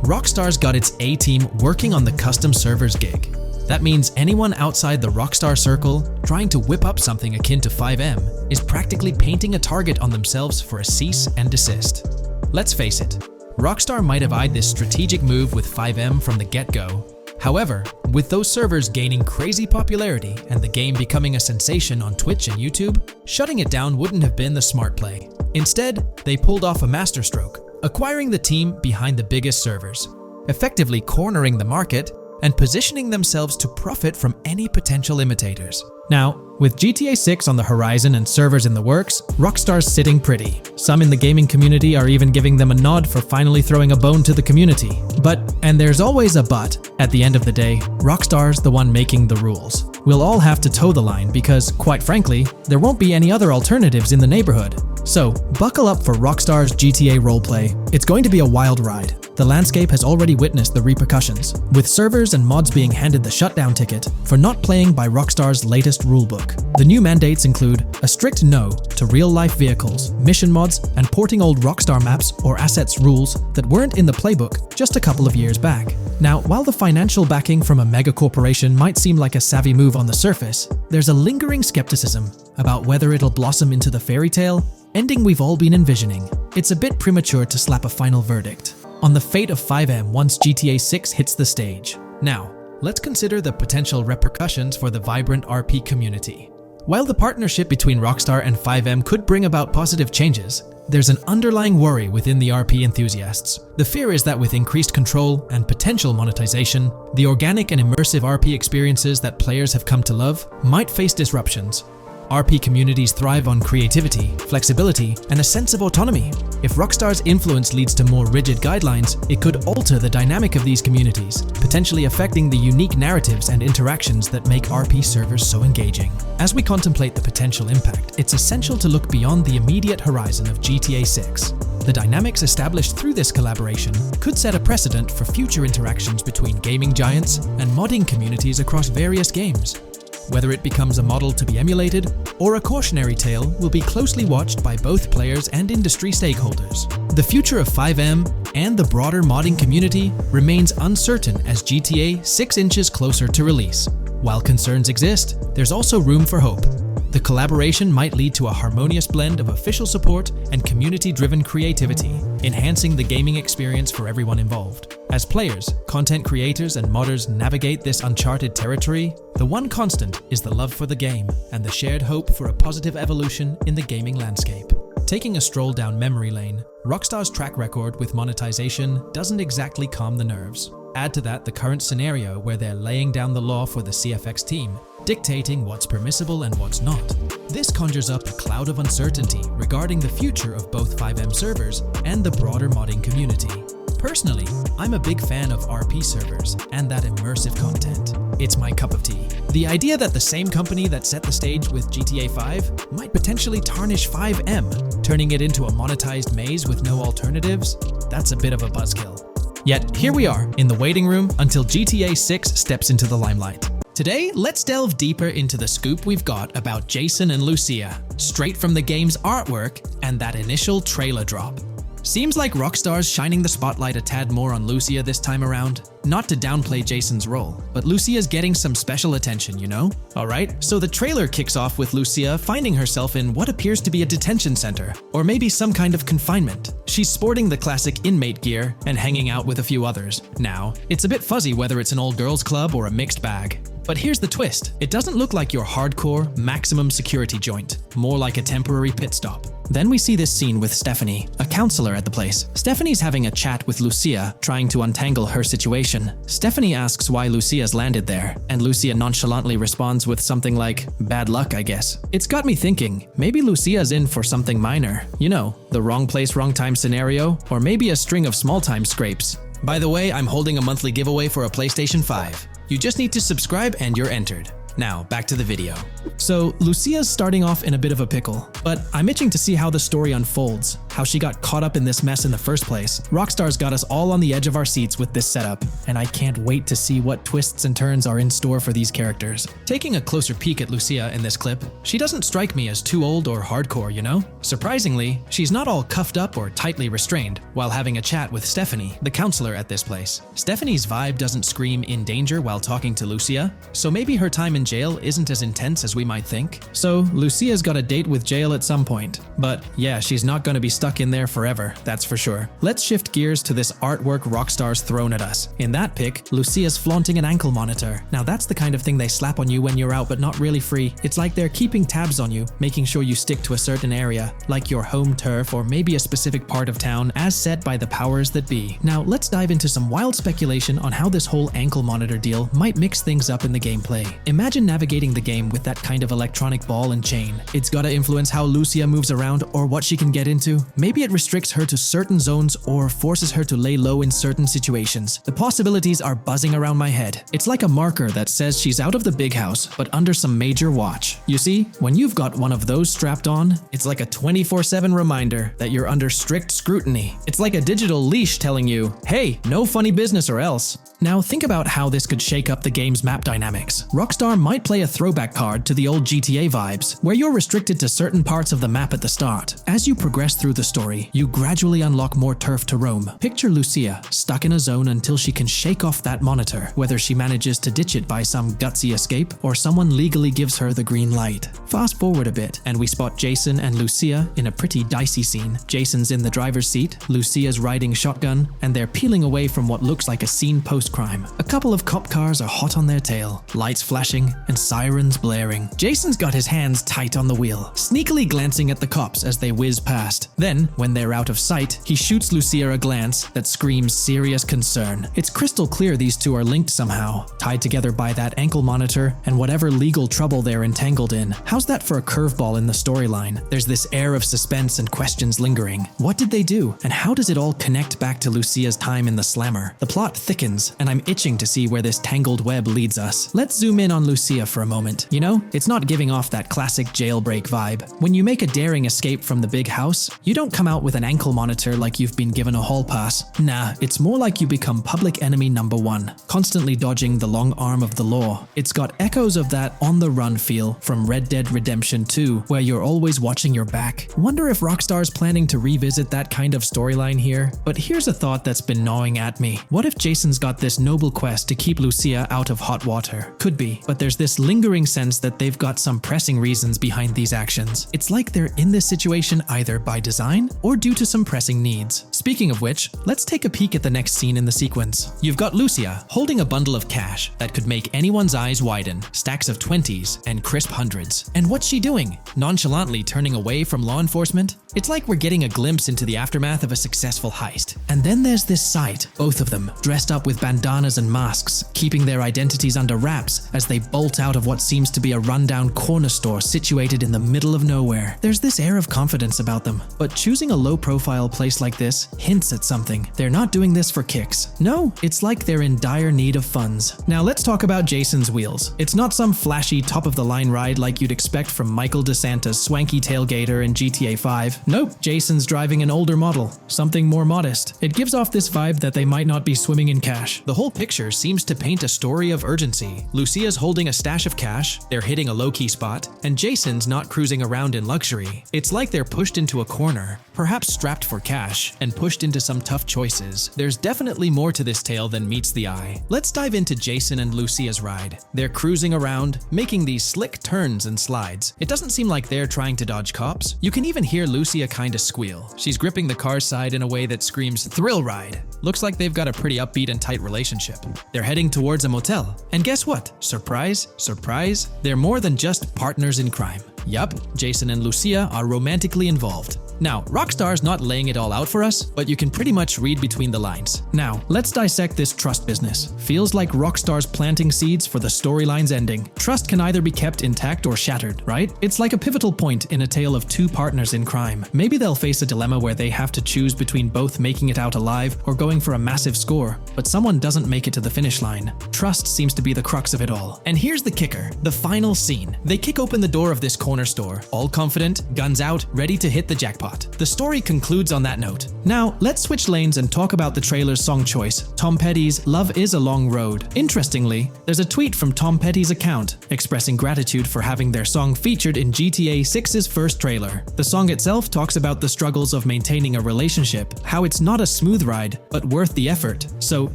Rockstar's got its A-team working on the custom servers gig. That means anyone outside the Rockstar circle trying to whip up something akin to FiveM is practically painting a target on themselves for a cease and desist. Let's face it, Rockstar might have eyed this strategic move with FiveM from the get-go. However, with those servers gaining crazy popularity and the game becoming a sensation on Twitch and YouTube, shutting it down wouldn't have been the smart play. Instead, they pulled off a masterstroke, acquiring the team behind the biggest servers, effectively cornering the market and positioning themselves to profit from any potential imitators. Now, with GTA 6 on the horizon and servers in the works, Rockstar's sitting pretty. Some in the gaming community are even giving them a nod for finally throwing a bone to the community. But, and there's always a but, at the end of the day, Rockstar's the one making the rules. We'll all have to toe the line because, quite frankly, there won't be any other alternatives in the neighborhood. So, buckle up for Rockstar's GTA roleplay. It's going to be a wild ride. The landscape has already witnessed the repercussions, with servers and mods being handed the shutdown ticket for not playing by Rockstar's latest rulebook. The new mandates include a strict no to real-life vehicles, mission mods, and porting old Rockstar maps or assets rules that weren't in the playbook just a couple of years back. Now, while the financial backing from a mega corporation might seem like a savvy move on the surface, there's a lingering skepticism about whether it'll blossom into the fairy tale ending we've all been envisioning. It's a bit premature to slap a final verdict on the fate of FiveM once GTA 6 hits the stage. Now, let's consider the potential repercussions for the vibrant RP community. While the partnership between Rockstar and FiveM could bring about positive changes, there's an underlying worry within the RP enthusiasts. The fear is that with increased control and potential monetization, the organic and immersive RP experiences that players have come to love might face disruptions. RP communities thrive on creativity, flexibility, and a sense of autonomy. If Rockstar's influence leads to more rigid guidelines, it could alter the dynamic of these communities, potentially affecting the unique narratives and interactions that make RP servers so engaging. As we contemplate the potential impact, it's essential to look beyond the immediate horizon of GTA 6. The dynamics established through this collaboration could set a precedent for future interactions between gaming giants and modding communities across various games. Whether it becomes a model to be emulated or a cautionary tale will be closely watched by both players and industry stakeholders. The future of FiveM and the broader modding community remains uncertain as GTA 6 inches closer to release. While concerns exist, there's also room for hope. The collaboration might lead to a harmonious blend of official support and community-driven creativity, enhancing the gaming experience for everyone involved. As players, content creators, and modders navigate this uncharted territory, the one constant is the love for the game and the shared hope for a positive evolution in the gaming landscape. Taking a stroll down memory lane, Rockstar's track record with monetization doesn't exactly calm the nerves. Add to that the current scenario where they're laying down the law for the CFX team, dictating what's permissible and what's not. This conjures up a cloud of uncertainty regarding the future of both FiveM servers and the broader modding community. Personally, I'm a big fan of RP servers and that immersive content. It's my cup of tea. The idea that the same company that set the stage with GTA 5 might potentially tarnish FiveM, turning it into a monetized maze with no alternatives, that's a bit of a buzzkill. Yet, here we are, in the waiting room until GTA 6 steps into the limelight. Today, let's delve deeper into the scoop we've got about Jason and Lucia, straight from the game's artwork and that initial trailer drop. Seems like Rockstar's shining the spotlight a tad more on Lucia this time around. Not to downplay Jason's role, but Lucia's getting some special attention, you know? Alright, so the trailer kicks off with Lucia finding herself in what appears to be a detention center, or maybe some kind of confinement. She's sporting the classic inmate gear and hanging out with a few others. Now, it's a bit fuzzy whether it's an all-girls club or a mixed bag. But here's the twist. It doesn't look like your hardcore, maximum security joint, more like a temporary pit stop. Then we see this scene with Stephanie, a counselor at the place. Stephanie's having a chat with Lucia, trying to untangle her situation. Stephanie asks why Lucia's landed there, and Lucia nonchalantly responds with something like, "Bad luck, I guess." It's got me thinking, maybe Lucia's in for something minor. You know, the wrong place, wrong time scenario, or maybe a string of small-time scrapes. By the way, I'm holding a monthly giveaway for a PlayStation 5. You just need to subscribe and you're entered. Now, back to the video. So, Lucia's starting off in a bit of a pickle, but I'm itching to see how the story unfolds, how she got caught up in this mess in the first place. Rockstar's got us all on the edge of our seats with this setup, and I can't wait to see what twists and turns are in store for these characters. Taking a closer peek at Lucia in this clip, she doesn't strike me as too old or hardcore, you know? Surprisingly, she's not all cuffed up or tightly restrained while having a chat with Stephanie, the counselor at this place. Stephanie's vibe doesn't scream in danger while talking to Lucia, so maybe her time in jail isn't as intense as we might think. So, Lucia's got a date with jail at some point. But yeah, she's not going to be stuck in there forever, that's for sure. Let's shift gears to this artwork Rockstar's thrown at us. In that pic, Lucia's flaunting an ankle monitor. Now that's the kind of thing they slap on you when you're out but not really free. It's like they're keeping tabs on you, making sure you stick to a certain area, like your home turf or maybe a specific part of town as set by the powers that be. Now let's dive into some wild speculation on how this whole ankle monitor deal might mix things up in the gameplay. Imagine navigating the game with that kind of electronic ball and chain. It's gotta influence how Lucia moves around or what she can get into. Maybe it restricts her to certain zones or forces her to lay low in certain situations. The possibilities are buzzing around my head. It's like a marker that says she's out of the big house, but under some major watch. You see, when you've got one of those strapped on, it's like a 24/7 reminder that you're under strict scrutiny. It's like a digital leash telling you, hey, no funny business or else. Now think about how this could shake up the game's map dynamics. Rockstar might play a throwback card to the old GTA vibes, where you're restricted to certain parts of the map at the start. As you progress through the story, you gradually unlock more turf to roam. Picture Lucia, stuck in a zone until she can shake off that monitor, whether she manages to ditch it by some gutsy escape, or someone legally gives her the green light. Fast forward a bit, and we spot Jason and Lucia in a pretty dicey scene. Jason's in the driver's seat, Lucia's riding shotgun, and they're peeling away from what looks like a scene post-crime. A couple of cop cars are hot on their tail, lights flashing, and sirens blaring. Jason's got his hands tight on the wheel, sneakily glancing at the cops as they whiz past. Then, when they're out of sight, he shoots Lucia a glance that screams serious concern. It's crystal clear these two are linked somehow, tied together by that ankle monitor and whatever legal trouble they're entangled in. How's that for a curveball in the storyline? There's this air of suspense and questions lingering. What did they do? And how does it all connect back to Lucia's time in the slammer? The plot thickens, and I'm itching to see where this tangled web leads us. Let's zoom in on Lucia for a moment. You know, it's not giving off that classic jailbreak vibe. When you make a daring escape from the big house, you don't come out with an ankle monitor like you've been given a hall pass. Nah, it's more like you become public enemy number one, constantly dodging the long arm of the law. It's got echoes of that on-the-run feel from Red Dead Redemption 2, where you're always watching your back. Wonder if Rockstar's planning to revisit that kind of storyline here? But here's a thought that's been gnawing at me. What if Jason's got this noble quest to keep Lucia out of hot water? Could be, but there's this lingering sense that they've got some pressing reasons behind these actions. It's like they're in this situation either by design or due to some pressing needs. Speaking of which, let's take a peek at the next scene in the sequence. You've got Lucia holding a bundle of cash that could make anyone's eyes widen, stacks of 20s and crisp hundreds. And what's she doing? Nonchalantly turning away from law enforcement? It's like we're getting a glimpse into the aftermath of a successful heist. And then there's this sight, both of them, dressed up with bandanas and masks, keeping their identities under wraps as they bolt out of what seems to be a rundown corner store situated in the middle of nowhere. There's this air of confidence about them, but choosing a low-profile place like this hints at something. They're not doing this for kicks. No, it's like they're in dire need of funds. Now let's talk about Jason's wheels. It's not some flashy top-of-the-line ride like you'd expect from Michael DeSanta's swanky tailgater in GTA 5. Nope, Jason's driving an older model, something more modest. It gives off this vibe that they might not be swimming in cash. The whole picture seems to paint a story of urgency. Lucia's holding a stash of cash, they're hitting a low-key spot, and Jason's not cruising around in luxury. It's like they're pushed into a corner, perhaps strapped for cash, and pushed into some tough choices. There's definitely more to this tale than meets the eye. Let's dive into Jason and Lucia's ride. They're cruising around, making these slick turns and slides. It doesn't seem like they're trying to dodge cops. You can even hear Lucia kinda squeal. She's gripping the car's side in a way that screams thrill ride. Looks like they've got a pretty upbeat and tight relationship. They're heading towards a motel. And guess what? Surprise, surprise, they're more than just partners in crime. Yup, Jason and Lucia are romantically involved. Now, Rockstar's not laying it all out for us, but you can pretty much read between the lines. Now, let's dissect this trust business. Feels like Rockstar's planting seeds for the storyline's ending. Trust can either be kept intact or shattered, right? It's like a pivotal point in a tale of two partners in crime. Maybe they'll face a dilemma where they have to choose between both making it out alive or going for a massive score, but someone doesn't make it to the finish line. Trust seems to be the crux of it all. And here's the kicker, the final scene. They kick open the door of this corner store, all confident, guns out, ready to hit the jackpot. The story concludes on that note. Now, let's switch lanes and talk about the trailer's song choice, Tom Petty's Love Is a Long Road. Interestingly, there's a tweet from Tom Petty's account expressing gratitude for having their song featured in GTA 6's first trailer. The song itself talks about the struggles of maintaining a relationship, how it's not a smooth ride, but worth the effort. So,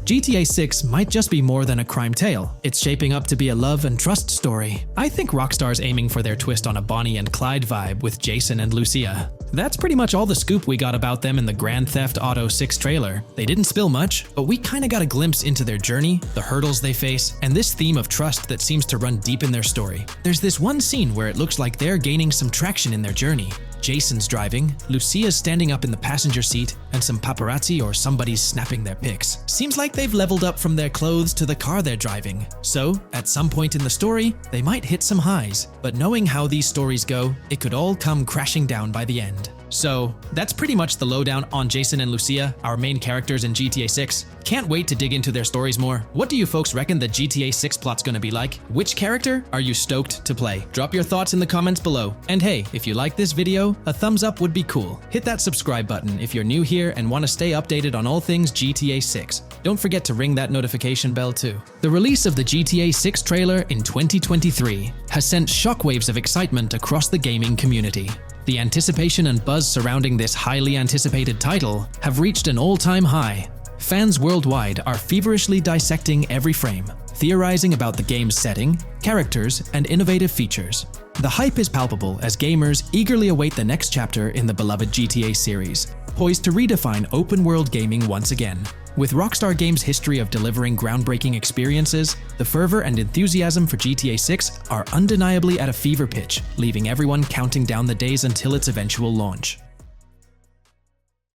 GTA 6 might just be more than a crime tale. It's shaping up to be a love and trust story. I think Rockstar's aiming for their twist on a Bonnie and Clyde vibe with Jason and Lucia. That's pretty much all the scoop we got about them in the Grand Theft Auto 6 trailer. They didn't spill much, but we kinda got a glimpse into their journey, the hurdles they face, and this theme of trust that seems to run deep in their story. There's this one scene where it looks like they're gaining some traction in their journey. Jason's driving, Lucia's standing up in the passenger seat, and some paparazzi or somebody's snapping their pics. Seems like they've leveled up from their clothes to the car they're driving. So, at some point in the story, they might hit some highs. But knowing how these stories go, it could all come crashing down by the end. So, that's pretty much the lowdown on Jason and Lucia, our main characters in GTA 6. Can't wait to dig into their stories more. What do you folks reckon the GTA 6 plot's gonna be like? Which character are you stoked to play? Drop your thoughts in the comments below. And hey, if you like this video, a thumbs up would be cool. Hit that subscribe button if you're new here and want to stay updated on all things GTA 6. Don't forget to ring that notification bell too. The release of the GTA 6 trailer in 2023 has sent shockwaves of excitement across the gaming community. The anticipation and buzz surrounding this highly anticipated title have reached an all-time high. Fans worldwide are feverishly dissecting every frame, theorizing about the game's setting, characters, and innovative features. The hype is palpable as gamers eagerly await the next chapter in the beloved GTA series, poised to redefine open-world gaming once again. With Rockstar Games' history of delivering groundbreaking experiences, the fervor and enthusiasm for GTA 6 are undeniably at a fever pitch, leaving everyone counting down the days until its eventual launch.